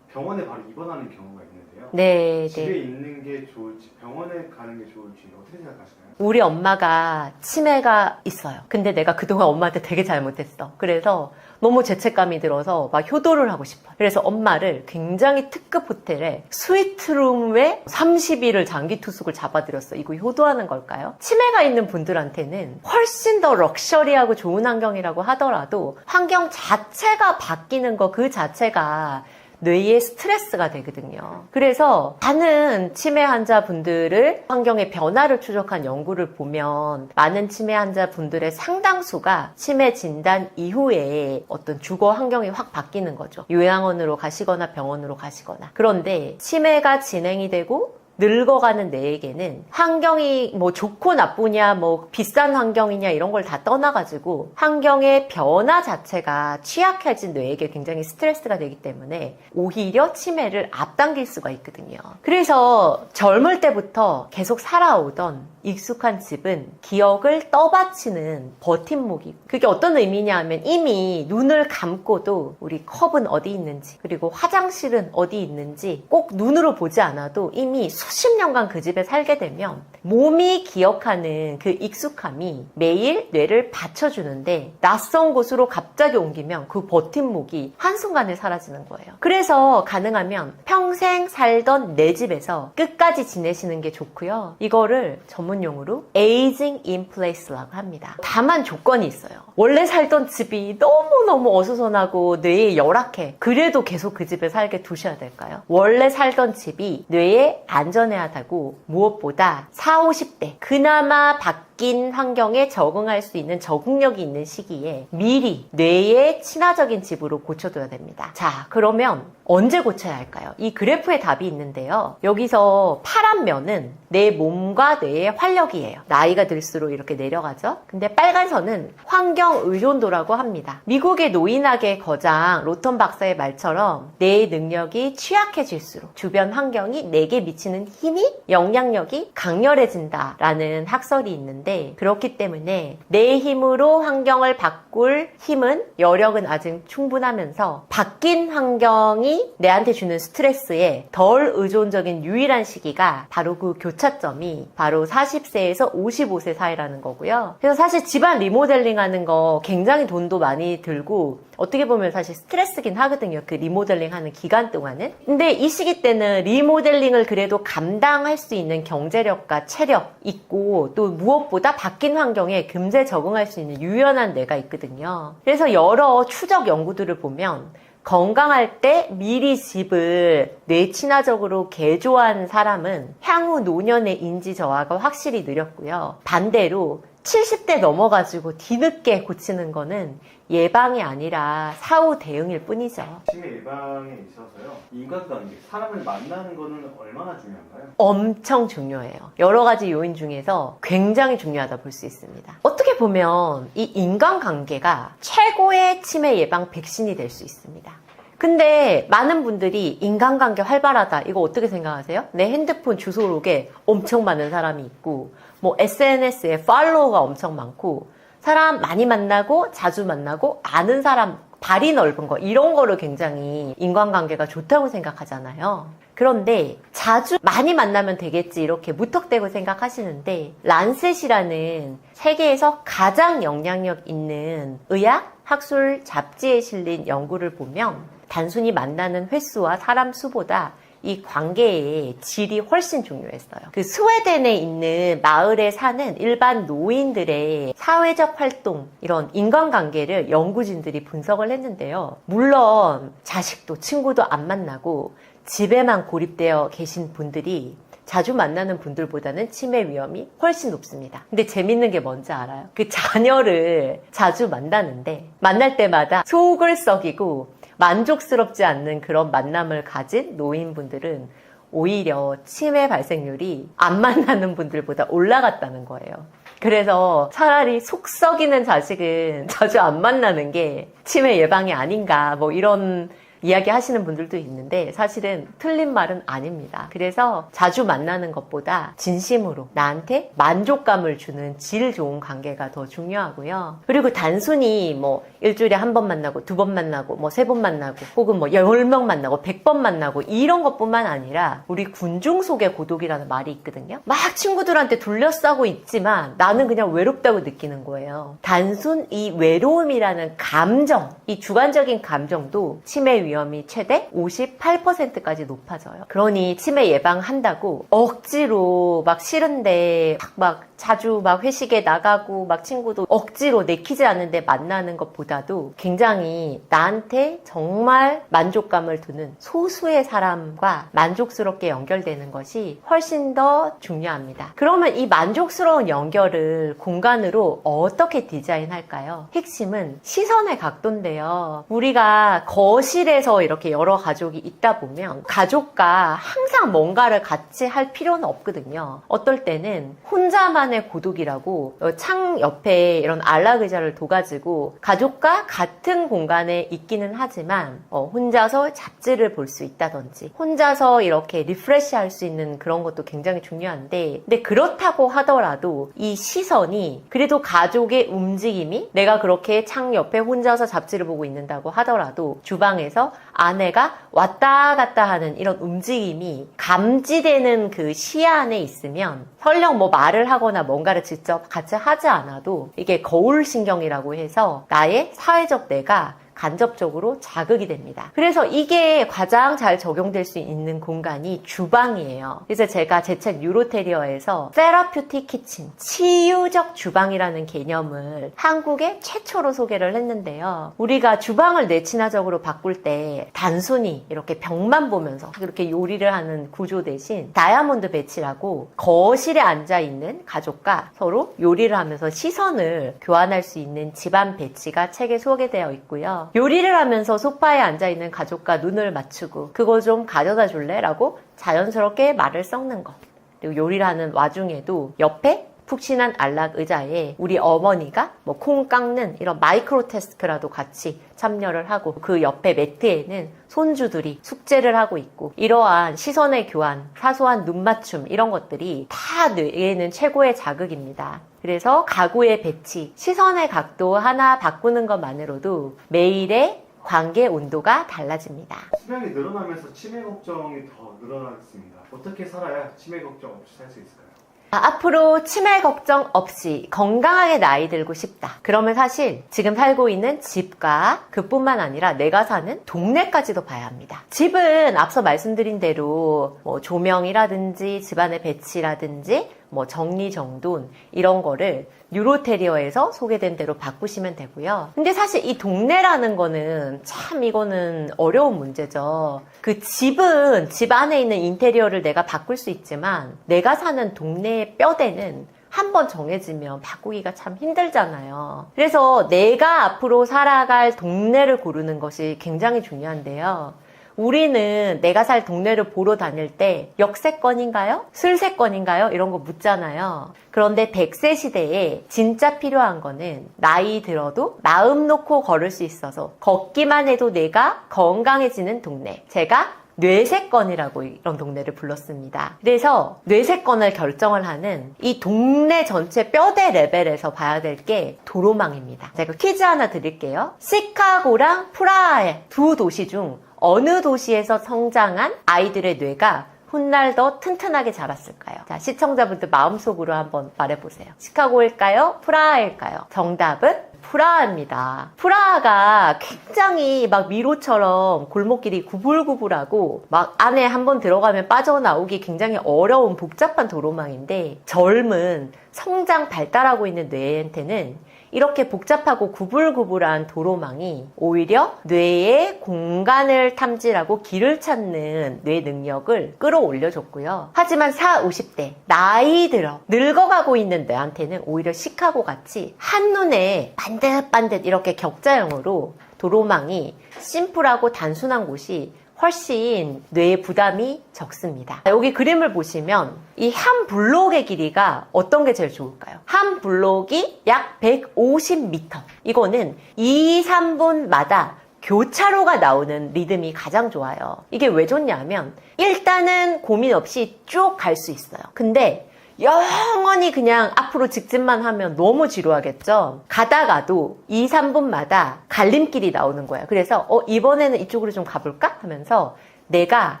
병원에 바로 입원하는 경우가 있는데요. 네, 집에 네. 있는 게 좋을지 병원에 가는 게 좋을지 어떻게 생각하시나요? 우리 엄마가 치매가 있어요. 근데 내가 그동안 엄마한테 되게 잘못했어. 그래서 너무 죄책감이 들어서 막 효도를 하고 싶어요. 그래서 엄마를 굉장히 특급 호텔에 스위트룸에 30일을 장기 투숙을 잡아들였어. 이거 효도하는 걸까요? 치매가 있는 분들한테는 훨씬 더 럭셔리하고 좋은 환경이라고 하더라도 환경 자체가 바뀌는 거 그 자체가 뇌의 스트레스가 되거든요. 그래서 많은 치매 환자분들을 환경의 변화를 추적한 연구를 보면 많은 치매 환자분들의 상당수가 치매 진단 이후에 어떤 주거 환경이 확 바뀌는 거죠. 요양원으로 가시거나 병원으로 가시거나. 그런데 치매가 진행이 되고 늙어가는 뇌에게는 환경이 뭐 좋고 나쁘냐 뭐 비싼 환경이냐 이런 걸 다 떠나가지고 환경의 변화 자체가 취약해진 뇌에게 굉장히 스트레스가 되기 때문에 오히려 치매를 앞당길 수가 있거든요. 그래서 젊을 때부터 계속 살아오던 익숙한 집은 기억을 떠받치는 버팀목이. 그게 어떤 의미냐 하면 이미 눈을 감고도 우리 컵은 어디 있는지 그리고 화장실은 어디 있는지 꼭 눈으로 보지 않아도 이미 수십 년간 그 집에 살게 되면 몸이 기억하는 그 익숙함이 매일 뇌를 받쳐주는데 낯선 곳으로 갑자기 옮기면 그 버팀목이 한순간에 사라지는 거예요. 그래서 가능하면 평생 살던 내 집에서 끝까지 지내시는 게 좋고요. 이거를 전문용어로 aging in place라고 합니다. 다만 조건이 있어요. 원래 살던 집이 너무너무 어수선하고 뇌에 열악해. 그래도 계속 그 집에 살게 두셔야 될까요? 원래 살던 집이 뇌에 안전해야 하고 무엇보다 40, 50대 그나마 바뀐 환경에 적응할 수 있는 적응력이 있는 시기에 미리 뇌의 친화적인 집으로 고쳐둬야 됩니다. 자, 그러면 언제 고쳐야 할까요? 이 그래프에 답이 있는데요. 여기서 파란 면은 내 몸과 뇌의 활력이에요. 나이가 들수록 이렇게 내려가죠. 근데 빨간 선은 환경 의존도라고 합니다. 미국의 노인학의 거장 로턴 박사의 말처럼 내 능력이 취약해질수록 주변 환경이 내게 미치는 힘이 영향력이 강렬해진다라는 학설이 있는데, 그렇기 때문에 내 힘으로 환경을 바꿀 힘은 여력은 아직 충분하면서 바뀐 환경이 내한테 주는 스트레스에 덜 의존적인 유일한 시기가 바로 그 교차점이 바로 40세에서 55세 사이라는 거고요. 그래서 사실 집안 리모델링 하는 거 굉장히 돈도 많이 들고 어떻게 보면 사실 스트레스긴 하거든요. 그 리모델링 하는 기간 동안은. 근데 이 시기 때는 리모델링을 그래도 감당할 수 있는 경제력과 체력 있고, 또 무엇보다 바뀐 환경에 금세 적응할 수 있는 유연한 뇌가 있거든요. 그래서 여러 추적 연구들을 보면 건강할 때 미리 집을 뇌친화적으로 개조한 사람은 향후 노년의 인지 저하가 확실히 느렸고요. 반대로 70대 넘어가지고 뒤늦게 고치는 거는 예방이 아니라 사후 대응일 뿐이죠. 치매 예방에 있어서요, 인간관계, 사람을 만나는 거는 얼마나 중요한가요? 엄청 중요해요. 여러 가지 요인 중에서 굉장히 중요하다 볼 수 있습니다. 어떻게 보면 이 인간관계가 최고의 치매 예방 백신이 될 수 있습니다. 근데 많은 분들이 인간관계 활발하다, 이거 어떻게 생각하세요? 내 핸드폰 주소록에 엄청 많은 사람이 있고, 뭐 SNS에 팔로워가 엄청 많고, 사람 많이 만나고 자주 만나고 아는 사람 발이 넓은 거, 이런 거를 굉장히 인간관계가 좋다고 생각하잖아요. 그런데 자주 많이 만나면 되겠지 이렇게 무턱대고 생각하시는데, 란셋이라는 세계에서 가장 영향력 있는 의학 학술 잡지에 실린 연구를 보면 단순히 만나는 횟수와 사람 수보다 이 관계의 질이 훨씬 중요했어요. 그 스웨덴에 있는 마을에 사는 일반 노인들의 사회적 활동, 이런 인간관계를 연구진들이 분석을 했는데요. 물론 자식도 친구도 안 만나고 집에만 고립되어 계신 분들이 자주 만나는 분들보다는 치매 위험이 훨씬 높습니다. 근데 재밌는 게 뭔지 알아요? 그 자녀를 자주 만나는데 만날 때마다 속을 썩이고 만족스럽지 않는 그런 만남을 가진 노인분들은 오히려 치매 발생률이 안 만나는 분들보다 올라갔다는 거예요. 그래서 차라리 속 썩이는 자식은 자주 안 만나는 게 치매 예방이 아닌가, 뭐 이런 이야기 하시는 분들도 있는데 사실은 틀린 말은 아닙니다. 그래서 자주 만나는 것보다 진심으로 나한테 만족감을 주는 질 좋은 관계가 더 중요하고요. 그리고 단순히 뭐 일주일에 한 번 만나고 두 번 만나고 뭐 세 번 만나고 혹은 뭐 10명 만나고 100번 만나고 이런 것뿐만 아니라, 우리 군중 속의 고독이라는 말이 있거든요. 막 친구들한테 둘러싸고 있지만 나는 그냥 외롭다고 느끼는 거예요. 단순 이 외로움이라는 감정, 이 주관적인 감정도 치매 위험이 최대 58%까지 높아져요. 그러니 치매 예방한다고 억지로 막 싫은데 막 자주 막 회식에 나가고 막 친구도 억지로 내키지 않는데 만나는 것보다도 굉장히 나한테 정말 만족감을 주는 소수의 사람과 만족스럽게 연결되는 것이 훨씬 더 중요합니다. 그러면 이 만족스러운 연결을 공간으로 어떻게 디자인할까요? 핵심은 시선의 각도인데요. 우리가 거실에서 이렇게 여러 가족이 있다 보면 가족과 항상 뭔가를 같이 할 필요는 없거든요. 어떨 때는 혼자만의 고독이라고 창 옆에 이런 안락의자를 둬가지고 가족과 같은 공간에 있기는 하지만 혼자서 잡지를 볼 수 있다든지 혼자서 이렇게 리프레시 할 수 있는 그런 것도 굉장히 중요한데, 근데 그렇다고 하더라도 이 시선이, 그래도 가족의 움직임이, 내가 그렇게 창 옆에 혼자서 잡지를 보고 있는다고 하더라도 주방에서 아내가 왔다 갔다 하는 이런 움직임이 감지되는 그 시야 안에 있으면 설령 뭐 말을 하거나 뭔가를 직접 같이 하지 않아도 이게 거울신경이라고 해서 나의 사회적 뇌가 간접적으로 자극이 됩니다. 그래서 이게 가장 잘 적용될 수 있는 공간이 주방이에요. 그래서 제가 제 책 뉴로테리어에서 세라퓨틱 키친, 치유적 주방이라는 개념을 한국에 최초로 소개를 했는데요. 우리가 주방을 내친화적으로 바꿀 때 단순히 이렇게 벽만 보면서 이렇게 요리를 하는 구조 대신 다이아몬드 배치라고 거실에 앉아있는 가족과 서로 요리를 하면서 시선을 교환할 수 있는 집안 배치가 책에 소개되어 있고요. 요리를 하면서 소파에 앉아있는 가족과 눈을 맞추고 그거 좀 가져다 줄래? 라고 자연스럽게 말을 섞는 것. 그리고 요리를 하는 와중에도 옆에 푹신한 안락 의자에 우리 어머니가 뭐 콩 깎는 이런 마이크로 태스크라도 같이 참여를 하고 그 옆에 매트에는 손주들이 숙제를 하고 있고 이러한 시선의 교환, 사소한 눈 맞춤 이런 것들이 다 뇌에는 최고의 자극입니다. 그래서 가구의 배치, 시선의 각도 하나 바꾸는 것만으로도 매일의 관계 온도가 달라집니다. 수명이 늘어나면서 치매 걱정이 더 늘어나겠습니다. 어떻게 살아야 치매 걱정 없이 살 수 있을까요? 앞으로 치매 걱정 없이 건강하게 나이 들고 싶다. 그러면 사실 지금 살고 있는 집과 그뿐만 아니라 내가 사는 동네까지도 봐야 합니다. 집은 앞서 말씀드린 대로 뭐 조명이라든지 집안의 배치라든지 뭐 정리정돈 이런 거를 뉴로테리어에서 소개된 대로 바꾸시면 되고요. 근데 사실 이 동네라는 거는 참 이거는 어려운 문제죠. 그 집은 집 안에 있는 인테리어를 내가 바꿀 수 있지만 내가 사는 동네의 뼈대는 한번 정해지면 바꾸기가 참 힘들잖아요. 그래서 내가 앞으로 살아갈 동네를 고르는 것이 굉장히 중요한데요. 우리는 내가 살 동네를 보러 다닐 때 역세권인가요? 술세권인가요? 이런 거 묻잖아요. 그런데 100세 시대에 진짜 필요한 거는 나이 들어도 마음 놓고 걸을 수 있어서 걷기만 해도 내가 건강해지는 동네. 제가 뇌세권이라고 이런 동네를 불렀습니다. 그래서 뇌세권을 결정을 하는 이 동네 전체 뼈대 레벨에서 봐야 될 게 도로망입니다. 제가 퀴즈 하나 드릴게요. 시카고랑 프라하의 두 도시 중 어느 도시에서 성장한 아이들의 뇌가 훗날 더 튼튼하게 자랐을까요? 자, 시청자분들 마음속으로 한번 말해보세요. 시카고일까요? 프라하일까요? 정답은 프라하입니다. 프라하가 굉장히 막 미로처럼 골목길이 구불구불하고 막 안에 한번 들어가면 빠져나오기 굉장히 어려운 복잡한 도로망인데 젊은 성장 발달하고 있는 뇌한테는 이렇게 복잡하고 구불구불한 도로망이 오히려 뇌의 공간을 탐지하고 길을 찾는 뇌 능력을 끌어올려줬고요. 하지만 40, 50대 나이 들어 늙어가고 있는 뇌한테는 오히려 시카고 같이 한눈에 반듯반듯 이렇게 격자형으로 도로망이 심플하고 단순한 곳이 훨씬 뇌에 부담이 적습니다. 여기 그림을 보시면 이 한 블록의 길이가 어떤 게 제일 좋을까요? 한 블록이 약 150m. 이거는 2, 3분마다 교차로가 나오는 리듬이 가장 좋아요. 이게 왜 좋냐면 일단은 고민 없이 쭉 갈 수 있어요. 근데 영원히 그냥 앞으로 직진만 하면 너무 지루하겠죠? 가다가도 2, 3분마다 갈림길이 나오는 거예요. 그래서 이번에는 이쪽으로 좀 가볼까? 하면서 내가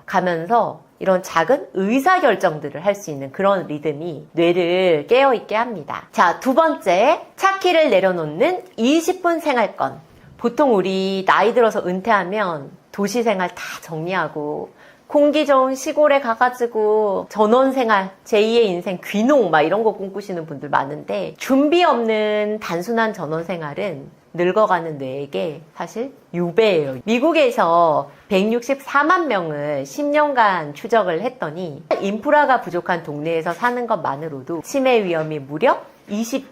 가면서 이런 작은 의사결정들을 할 수 있는 그런 리듬이 뇌를 깨어있게 합니다. 자, 두 번째, 차키를 내려놓는 20분 생활권. 보통 우리 나이 들어서 은퇴하면 도시생활 다 정리하고 공기 좋은 시골에 가가지고 전원생활, 제2의 인생, 귀농 막 이런 거 꿈꾸시는 분들 많은데 준비 없는 단순한 전원생활은 늙어가는 뇌에게 사실 유배예요. 미국에서 164만 명을 10년간 추적을 했더니 인프라가 부족한 동네에서 사는 것만으로도 치매 위험이 무려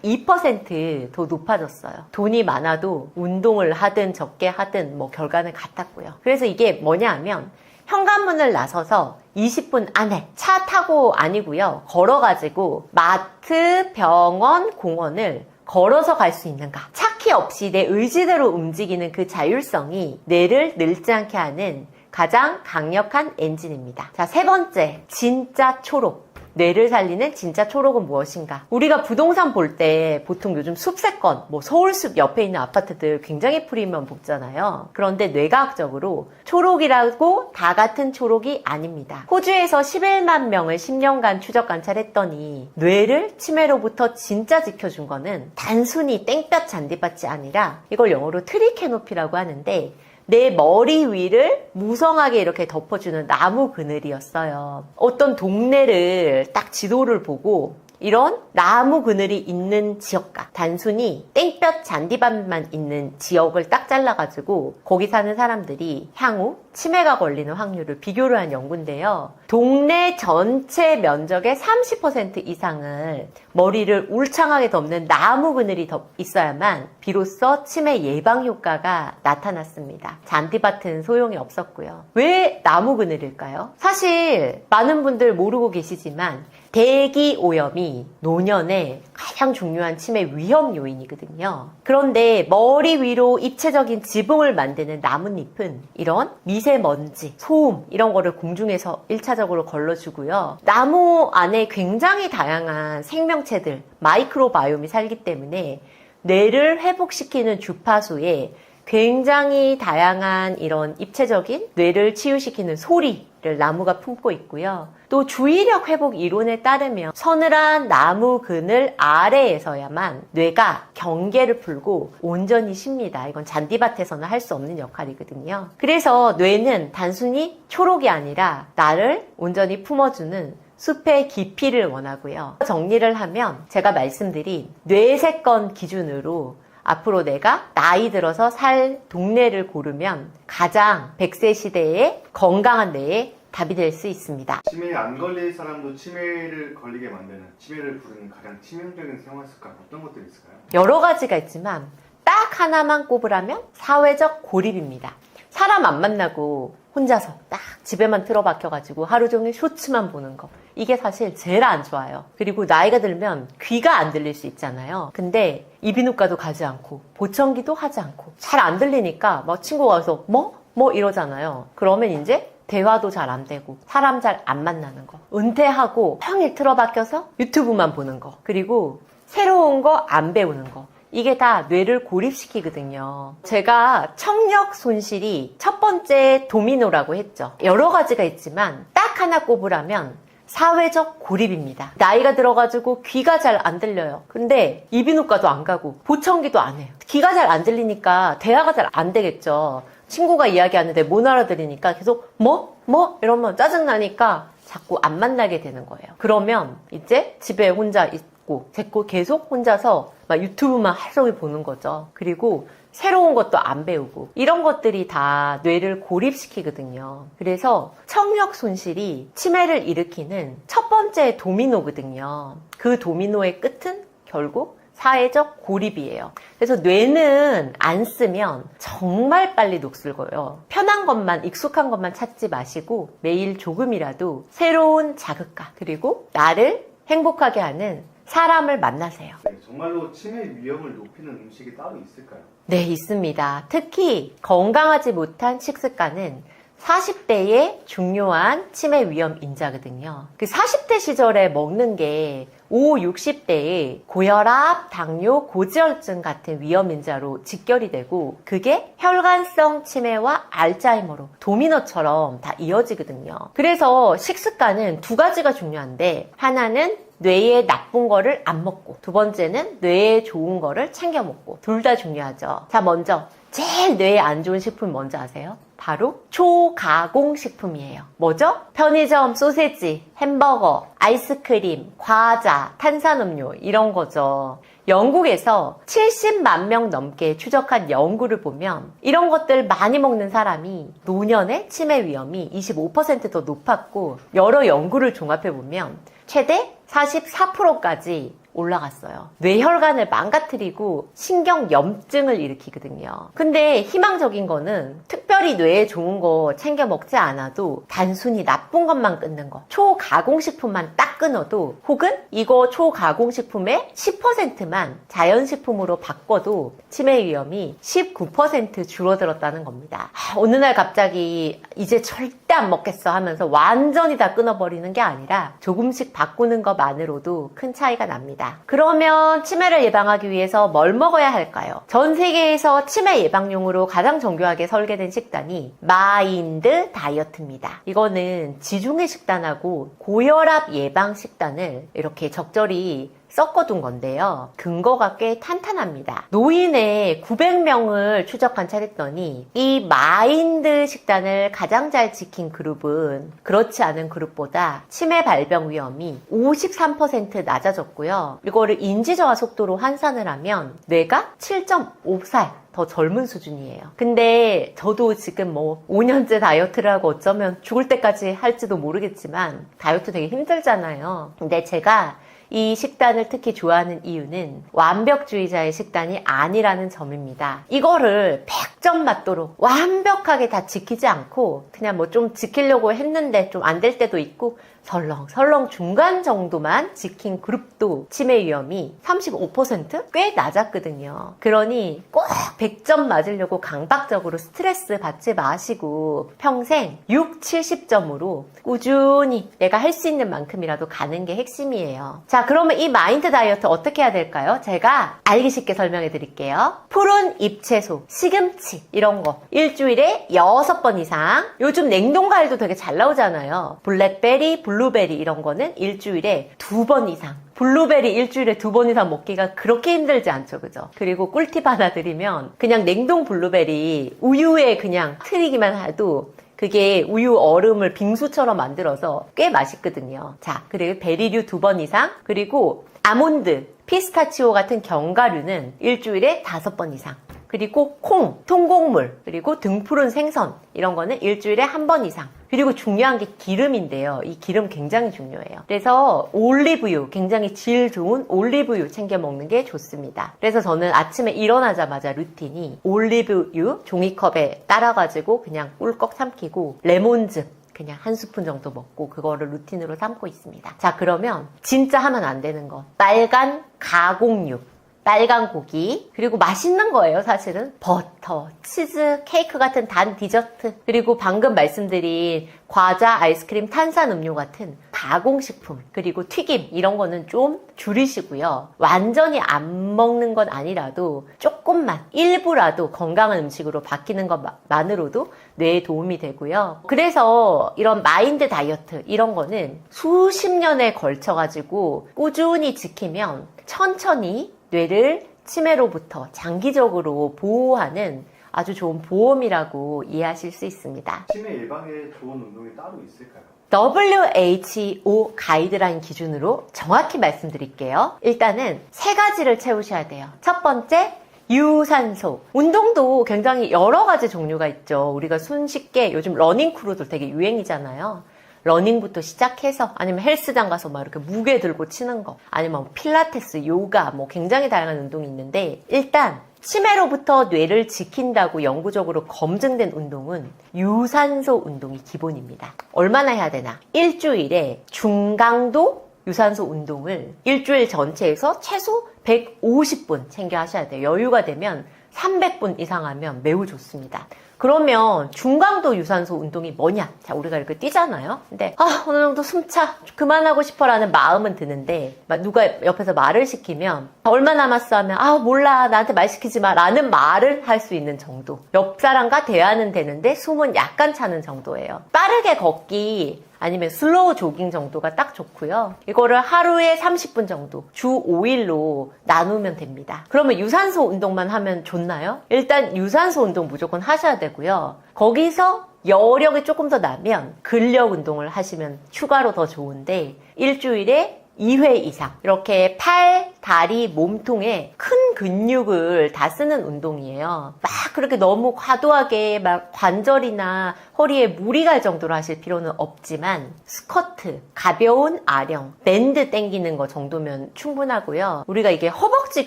22% 더 높아졌어요. 돈이 많아도 운동을 하든 적게 하든 뭐 결과는 같았고요. 그래서 이게 뭐냐 하면 현관문을 나서서 20분 안에 차 타고 아니고요. 걸어가지고 마트, 병원, 공원을 걸어서 갈 수 있는가. 차키 없이 내 의지대로 움직이는 그 자율성이 뇌를 늙지 않게 하는 가장 강력한 엔진입니다. 자, 세 번째, 진짜 초록. 뇌를 살리는 진짜 초록은 무엇인가? 우리가 부동산 볼 때 보통 요즘 숲세권, 서울숲 옆에 있는 아파트들 굉장히 프리미엄 뽑잖아요. 그런데 뇌과학적으로 초록이라고 다 같은 초록이 아닙니다. 호주에서 11만 명을 10년간 추적 관찰했더니 뇌를 치매로부터 진짜 지켜준 거는 단순히 땡볕 잔디밭이 아니라 이걸 영어로 트리 캐노피라고 하는데 내 머리 위를 무성하게 이렇게 덮어주는 나무 그늘이었어요. 어떤 동네를 딱 지도를 보고 이런 나무 그늘이 있는 지역과 단순히 땡볕 잔디밭만 있는 지역을 딱 잘라가지고 거기 사는 사람들이 향후 치매가 걸리는 확률을 비교를 한 연구인데요. 동네 전체 면적의 30% 이상을 머리를 울창하게 덮는 나무 그늘이 있어야만 비로소 치매 예방 효과가 나타났습니다. 잔디밭은 소용이 없었고요. 왜 나무 그늘일까요? 사실 많은 분들 모르고 계시지만 대기 오염이 노년에 가장 중요한 치매 위험 요인이거든요. 그런데 머리 위로 입체적인 지붕을 만드는 나뭇잎은 이런 미세먼지, 소음 이런 거를 공중에서 1차적으로 걸러주고요. 나무 안에 굉장히 다양한 생명체들, 마이크로바이옴이 살기 때문에 뇌를 회복시키는 주파수에 굉장히 다양한 이런 입체적인 뇌를 치유시키는 소리를 나무가 품고 있고요. 또 주의력 회복 이론에 따르면 서늘한 나무 그늘 아래에서야만 뇌가 경계를 풀고 온전히 쉽니다. 이건 잔디밭에서는 할 수 없는 역할이거든요. 그래서 뇌는 단순히 초록이 아니라 나를 온전히 품어주는 숲의 깊이를 원하고요. 정리를 하면 제가 말씀드린 뇌세권 기준으로 앞으로 내가 나이 들어서 살 동네를 고르면 가장 100세 시대의 건강한 뇌에 답이 될 수 있습니다. 치매에 안 걸릴 사람도 치매를 걸리게 만드는, 치매를 부르는 가장 치명적인 생활 습관 어떤 것들이 있을까요? 여러 가지가 있지만 딱 하나만 꼽으라면 사회적 고립입니다. 사람 안 만나고 혼자서 딱 집에만 틀어박혀가지고 하루 종일 쇼츠만 보는 거. 이게 사실 제일 안 좋아요. 그리고 나이가 들면 귀가 안 들릴 수 있잖아요. 근데 이비인후과도 가지 않고 보청기도 하지 않고 잘 안 들리니까 막 친구가 와서 뭐 이러잖아요. 그러면 이제 대화도 잘 안 되고 사람 잘 안 만나는 거. 은퇴하고 평일 틀어박혀서 유튜브만 보는 거. 그리고 새로운 거 안 배우는 거. 이게 다 뇌를 고립시키거든요. 제가 청력 손실이 첫 번째 도미노라고 했죠. 여러 가지가 있지만 딱 하나 꼽으라면 사회적 고립입니다. 나이가 들어가지고 귀가 잘 안 들려요. 근데 이비인후과도 안 가고 보청기도 안 해요. 귀가 잘 안 들리니까 대화가 잘 안 되겠죠. 친구가 이야기하는데 못 알아들으니까 계속 뭐? 이러면 짜증나니까 자꾸 안 만나게 되는 거예요. 그러면 이제 집에 혼자 있고 계속 혼자서 막 유튜브만 하루 종일 보는 거죠. 그리고 새로운 것도 안 배우고 이런 것들이 다 뇌를 고립시키거든요. 그래서 청력 손실이 치매를 일으키는 첫 번째 도미노거든요. 그 도미노의 끝은 결국 사회적 고립이에요. 그래서 뇌는 안 쓰면 정말 빨리 녹슬고요. 편한 것만, 익숙한 것만 찾지 마시고 매일 조금이라도 새로운 자극감 그리고 나를 행복하게 하는 사람을 만나세요. 네, 정말로 치매 위험을 높이는 음식이 따로 있을까요? 네, 있습니다. 특히 건강하지 못한 식습관은 40대의 중요한 치매 위험 인자거든요. 그 40대 시절에 먹는 게 60대의 고혈압, 당뇨, 고지혈증 같은 위험 인자로 직결이 되고 그게 혈관성 치매와 알츠하이머로 도미노처럼 다 이어지거든요. 그래서 식습관은 두 가지가 중요한데 하나는 뇌에 나쁜 거를 안 먹고 두 번째는 뇌에 좋은 거를 챙겨 먹고 둘 다 중요하죠. 자, 먼저 제일 뇌에 안 좋은 식품 뭔지 아세요? 바로 초가공식품이에요. 뭐죠? 편의점 소세지, 햄버거, 아이스크림, 과자, 탄산음료 이런 거죠. 영국에서 70만 명 넘게 추적한 연구를 보면 이런 것들 많이 먹는 사람이 노년의 치매 위험이 25% 더 높았고 여러 연구를 종합해 보면 최대 44%까지 올라갔어요. 뇌혈관을 망가뜨리고 신경염증을 일으키거든요. 근데 희망적인 거는 특별히 뇌에 좋은 거 챙겨 먹지 않아도 단순히 나쁜 것만 끊는 거. 초가공식품만 딱 끊어도 혹은 이거 초가공식품의 10%만 자연식품으로 바꿔도 치매 위험이 19% 줄어들었다는 겁니다. 어느 날 갑자기 이제 절대 절대 안 먹겠어 하면서 완전히 다 끊어버리는 게 아니라 조금씩 바꾸는 것만으로도 큰 차이가 납니다. 그러면 치매를 예방하기 위해서 뭘 먹어야 할까요? 전 세계에서 치매 예방용으로 가장 정교하게 설계된 식단이 마인드 다이어트입니다. 이거는 지중해 식단하고 고혈압 예방 식단을 이렇게 적절히 섞어둔 건데요. 근거가 꽤 탄탄합니다. 노인의 900명을 추적 관찰했더니 이 마인드 식단을 가장 잘 지킨 그룹은 그렇지 않은 그룹보다 치매 발병 위험이 53% 낮아졌고요. 이거를 인지저하 속도로 환산을 하면 뇌가 7.5살 더 젊은 수준이에요. 근데 저도 지금 5년째 다이어트를 하고 어쩌면 죽을 때까지 할지도 모르겠지만 다이어트 되게 힘들잖아요. 근데 제가 이 식단을 특히 좋아하는 이유는 완벽주의자의 식단이 아니라는 점입니다. 이거를 100점 맞도록 완벽하게 다 지키지 않고 그냥 좀 지키려고 했는데 좀 안 될 때도 있고 설렁설렁 중간 정도만 지킨 그룹도 치매 위험이 35% 꽤 낮았거든요. 그러니 꼭 100점 맞으려고 강박적으로 스트레스 받지 마시고 평생 6, 70점으로 꾸준히 내가 할 수 있는 만큼이라도 가는 게 핵심이에요. 자, 그러면 이 마인드 다이어트 어떻게 해야 될까요? 제가 알기 쉽게 설명해 드릴게요. 푸른 잎채소, 시금치 이런 거 일주일에 6번 이상. 요즘 냉동과일도 되게 잘 나오잖아요. 블랙베리, 블루베리 이런 거는 일주일에 2번 이상. 블루베리 일주일에 2번 이상 먹기가 그렇게 힘들지 않죠, 그죠? 그리고 꿀팁 하나 드리면 그냥 냉동 블루베리 우유에 그냥 트리기만 해도 그게 우유 얼음을 빙수처럼 만들어서 꽤 맛있거든요. 자, 그리고 베리류 2번 이상, 그리고 아몬드, 피스타치오 같은 견과류는 일주일에 5번 이상. 그리고 콩, 통곡물, 그리고 등푸른 생선 이런 거는 일주일에 1번 이상. 그리고 중요한 게 기름인데요. 이 기름 굉장히 중요해요. 그래서 올리브유, 굉장히 질 좋은 올리브유 챙겨 먹는 게 좋습니다. 그래서 저는 아침에 일어나자마자 루틴이 올리브유 종이컵에 따라가지고 그냥 꿀꺽 삼키고 레몬즙 그냥 한 스푼 정도 먹고 그거를 루틴으로 삼고 있습니다. 자, 그러면 진짜 하면 안 되는 거. 빨간 가공육. 빨간 고기, 그리고 맛있는 거예요, 사실은. 버터, 치즈, 케이크 같은 단 디저트, 그리고 방금 말씀드린 과자, 아이스크림, 탄산음료 같은 가공식품, 그리고 튀김 이런 거는 좀 줄이시고요. 완전히 안 먹는 건 아니라도 조금만, 일부라도 건강한 음식으로 바뀌는 것만으로도 뇌에 도움이 되고요. 그래서 이런 마인드 다이어트 이런 거는 수십 년에 걸쳐가지고 꾸준히 지키면 천천히 뇌를 치매로부터 장기적으로 보호하는 아주 좋은 보험이라고 이해하실 수 있습니다. 치매 예방에 좋은 운동이 따로 있을까요? WHO 가이드라인 기준으로 정확히 말씀드릴게요. 일단은 3가지를 채우셔야 돼요. 첫 번째, 유산소. 운동도 굉장히 여러 가지 종류가 있죠. 우리가 손쉽게 요즘 러닝 크루들 되게 유행이잖아요. 러닝부터 시작해서 아니면 헬스장 가서 막 이렇게 무게 들고 치는 거 아니면 필라테스, 요가 굉장히 다양한 운동이 있는데 일단 치매로부터 뇌를 지킨다고 영구적으로 검증된 운동은 유산소 운동이 기본입니다. 얼마나 해야 되나? 일주일에 중강도 유산소 운동을 일주일 전체에서 최소 150분 챙겨 하셔야 돼요. 여유가 되면 300분 이상 하면 매우 좋습니다. 그러면 중강도 유산소 운동이 뭐냐? 자, 우리가 이렇게 뛰잖아요. 근데 어느 정도 숨차 그만하고 싶어라는 마음은 드는데 누가 옆에서 말을 시키면 얼마 남았어 하면 몰라 나한테 말 시키지 마 라는 말을 할 수 있는 정도. 옆 사람과 대화는 되는데 숨은 약간 차는 정도예요. 빠르게 걷기 아니면 슬로우 조깅 정도가 딱 좋고요. 이거를 하루에 30분 정도 주 5일로 나누면 됩니다. 그러면 유산소 운동만 하면 좋나요? 일단 유산소 운동 무조건 하셔야 되고요. 거기서 여력이 조금 더 나면 근력 운동을 하시면 추가로 더 좋은데 일주일에 2회 이상 이렇게 팔, 다리, 몸통에 큰 근육을 다 쓰는 운동이에요. 막 그렇게 너무 과도하게 막 관절이나 허리에 무리 갈 정도로 하실 필요는 없지만 스쿼트, 가벼운 아령, 밴드 당기는 거 정도면 충분하고요. 우리가 이게 허벅지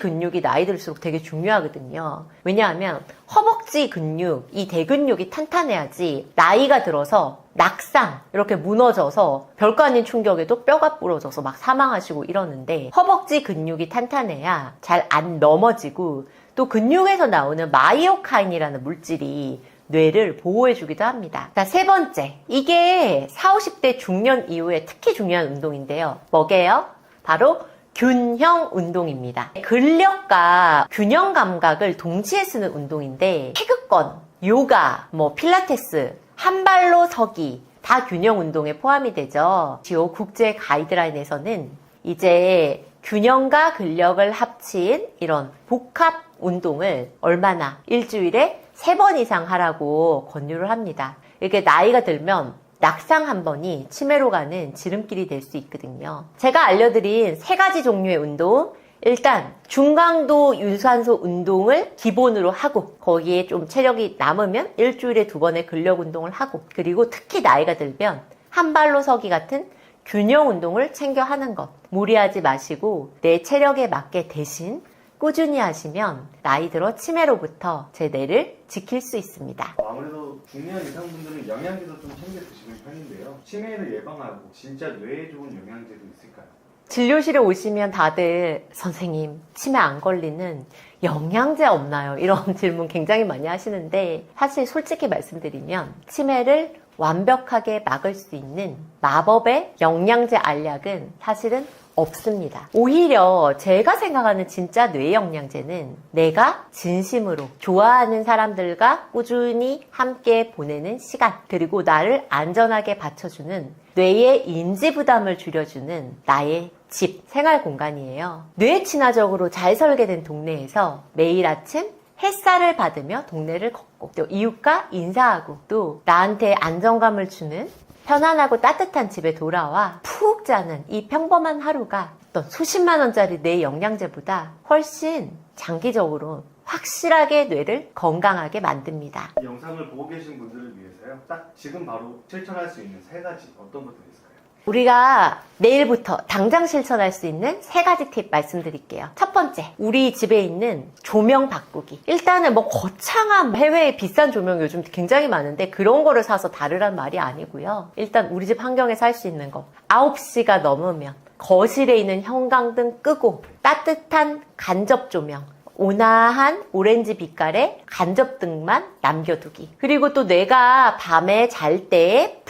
근육이 나이 들수록 되게 중요하거든요. 왜냐하면 허벅지 근육, 이 대근육이 탄탄해야지 나이가 들어서 낙상 이렇게 무너져서 별거 아닌 충격에도 뼈가 부러져서 막 사망하시고 이러는데 허벅지 근육이 탄탄해야 잘 안 넘어지고 또 근육에서 나오는 마이오카인이라는 물질이 뇌를 보호해주기도 합니다. 자, 세 번째. 이게 40, 50대 중년 이후에 특히 중요한 운동인데요. 뭐게요? 바로 균형 운동입니다. 근력과 균형 감각을 동시에 쓰는 운동인데 태극권, 요가, 필라테스, 한 발로 서기 다 균형 운동에 포함이 되죠. 지오 국제 가이드라인에서는 이제 균형과 근력을 합친 이런 복합 운동을 얼마나 일주일에 3번 이상 하라고 권유를 합니다. 이렇게 나이가 들면 낙상 한 번이 치매로 가는 지름길이 될 수 있거든요. 제가 알려드린 3가지 종류의 운동, 일단 중강도 유산소 운동을 기본으로 하고 거기에 좀 체력이 남으면 일주일에 2번의 근력 운동을 하고 그리고 특히 나이가 들면 한 발로 서기 같은 균형 운동을 챙겨 하는 것. 무리하지 마시고 내 체력에 맞게 대신 꾸준히 하시면 나이 들어 치매로부터 제 뇌를 지킬 수 있습니다. 아무래도 중년 이상 분들은 영양제도 좀 챙겨 드시는 편인데요. 치매를 예방하고 진짜 뇌에 좋은 영양제도 있을까요? 진료실에 오시면 다들 선생님 치매 안 걸리는 영양제 없나요? 이런 질문 굉장히 많이 하시는데 사실 솔직히 말씀드리면 치매를 완벽하게 막을 수 있는 마법의 영양제 알약은 사실은 없습니다. 오히려 제가 생각하는 진짜 뇌 영양제는 내가 진심으로 좋아하는 사람들과 꾸준히 함께 보내는 시간 그리고 나를 안전하게 받쳐주는 뇌의 인지 부담을 줄여주는 나의 집, 생활 공간이에요. 뇌 친화적으로 잘 설계된 동네에서 매일 아침 햇살을 받으며 동네를 걷고 또 이웃과 인사하고 또 나한테 안정감을 주는 편안하고 따뜻한 집에 돌아와 푹 자는 이 평범한 하루가 어떤 수십만 원짜리 뇌 영양제보다 훨씬 장기적으로 확실하게 뇌를 건강하게 만듭니다. 이 영상을 보고 계신 분들을 위해서요. 딱 지금 바로 실천할 수 있는 3가지 어떤 것들이 있을까요? 우리가 내일부터 당장 실천할 수 있는 3가지 팁 말씀드릴게요. 첫 번째, 우리 집에 있는 조명 바꾸기. 일단은 거창한 해외에 비싼 조명 요즘 굉장히 많은데 그런 거를 사서 다르란 말이 아니고요. 일단 우리 집 환경에서 할 수 있는 거. 9시가 넘으면 거실에 있는 형광등 끄고 따뜻한 간접 조명. 온화한 오렌지 빛깔의 간접등만 남겨두기. 그리고 또 내가 밤에 잘 때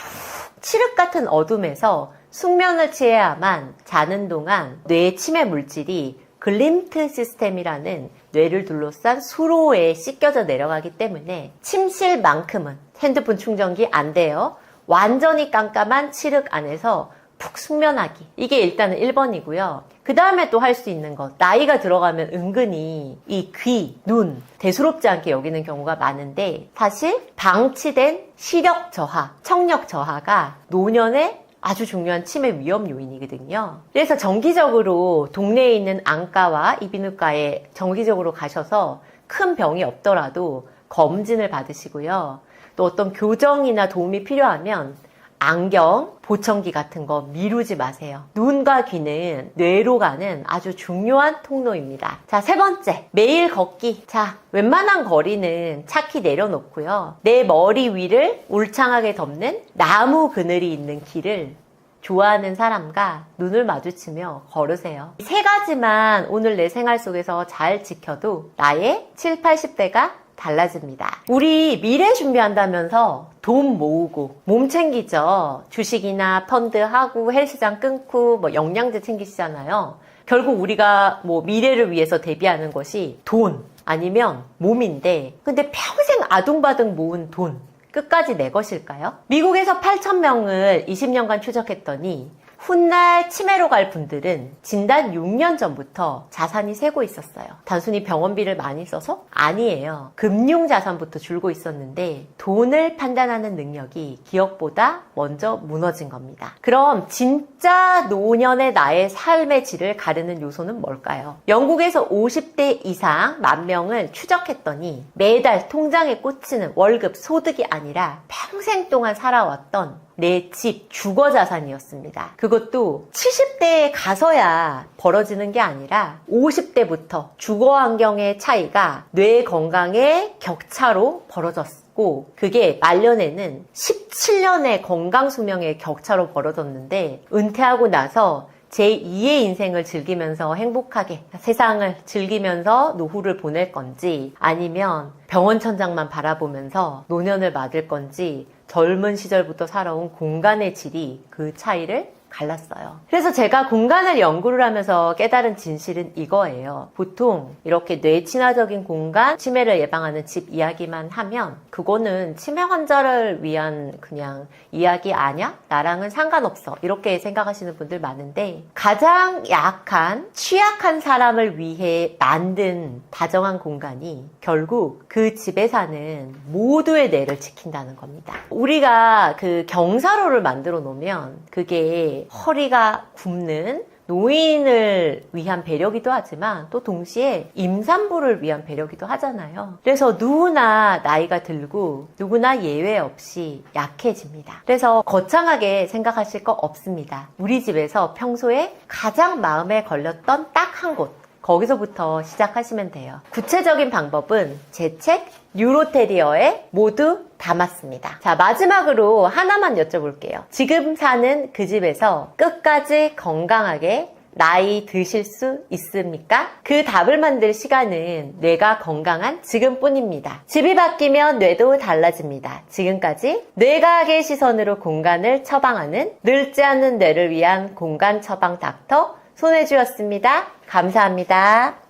칠흑 같은 어둠에서 숙면을 취해야만 자는 동안 뇌의 치매 물질이 글림트 시스템이라는 뇌를 둘러싼 수로에 씻겨져 내려가기 때문에 침실만큼은 핸드폰 충전기 안 돼요. 완전히 깜깜한 칠흑 안에서 푹 숙면하기. 이게 일단은 1번이고요. 그 다음에 또 할 수 있는 것. 나이가 들어가면 은근히 이 귀, 눈, 대수롭지 않게 여기는 경우가 많은데 사실 방치된 시력 저하, 청력 저하가 노년의 아주 중요한 치매 위험 요인이거든요. 그래서 정기적으로 동네에 있는 안과와 이비인후과에 정기적으로 가셔서 큰 병이 없더라도 검진을 받으시고요. 또 어떤 교정이나 도움이 필요하면 안경, 보청기 같은 거 미루지 마세요. 눈과 귀는 뇌로 가는 아주 중요한 통로입니다. 자, 3번째, 매일 걷기. 자, 웬만한 거리는 차키 내려놓고요. 내 머리 위를 울창하게 덮는 나무 그늘이 있는 길을 좋아하는 사람과 눈을 마주치며 걸으세요. 3가지만 오늘 내 생활 속에서 잘 지켜도 나의 7, 80대가 달라집니다. 우리 미래 준비한다면서 돈 모으고 몸 챙기죠. 주식이나 펀드 하고 헬스장 끊고 영양제 챙기시잖아요. 결국 우리가 미래를 위해서 대비하는 것이 돈 아니면 몸인데 근데 평생 아둥바둥 모은 돈 끝까지 내 것일까요? 미국에서 8,000명을 20년간 추적했더니 훗날 치매로 갈 분들은 진단 6년 전부터 자산이 새고 있었어요. 단순히 병원비를 많이 써서? 아니에요. 금융자산부터 줄고 있었는데 돈을 판단하는 능력이 기억보다 먼저 무너진 겁니다. 그럼 진짜 노년의 나의 삶의 질을 가르는 요소는 뭘까요? 영국에서 50대 이상 10,000명을 추적했더니 매달 통장에 꽂히는 월급, 소득이 아니라 평생 동안 살아왔던 내 집, 주거 자산이었습니다. 그것도 70대에 가서야 벌어지는 게 아니라 50대부터 주거 환경의 차이가 뇌 건강의 격차로 벌어졌고 그게 말년에는 17년의 건강 수명의 격차로 벌어졌는데 은퇴하고 나서 제2의 인생을 즐기면서 행복하게 세상을 즐기면서 노후를 보낼 건지 아니면 병원 천장만 바라보면서 노년을 맞을 건지 젊은 시절부터 살아온 공간의 질이 그 차이를 갈랐어요. 그래서 제가 공간을 연구를 하면서 깨달은 진실은 이거예요. 보통 이렇게 뇌친화적인 공간, 치매를 예방하는 집 이야기만 하면 그거는 치매 환자를 위한 그냥 이야기 아냐? 나랑은 상관없어. 이렇게 생각하시는 분들 많은데 가장 약한, 취약한 사람을 위해 만든 다정한 공간이 결국 그 집에 사는 모두의 뇌를 지킨다는 겁니다. 우리가 그 경사로를 만들어 놓으면 그게 허리가 굽는 노인을 위한 배려기도 하지만 또 동시에 임산부를 위한 배려기도 하잖아요. 그래서 누구나 나이가 들고 누구나 예외 없이 약해집니다. 그래서 거창하게 생각하실 거 없습니다. 우리 집에서 평소에 가장 마음에 걸렸던 딱 한 곳, 거기서부터 시작하시면 돼요. 구체적인 방법은 제 책 뉴로테리어에 모두 담았습니다. 자, 마지막으로 하나만 여쭤볼게요. 지금 사는 그 집에서 끝까지 건강하게 나이 드실 수 있습니까? 그 답을 만들 시간은 뇌가 건강한 지금뿐입니다. 집이 바뀌면 뇌도 달라집니다. 지금까지 뇌과학의 시선으로 공간을 처방하는 늙지 않는 뇌를 위한 공간 처방 닥터 손혜주였습니다. 감사합니다.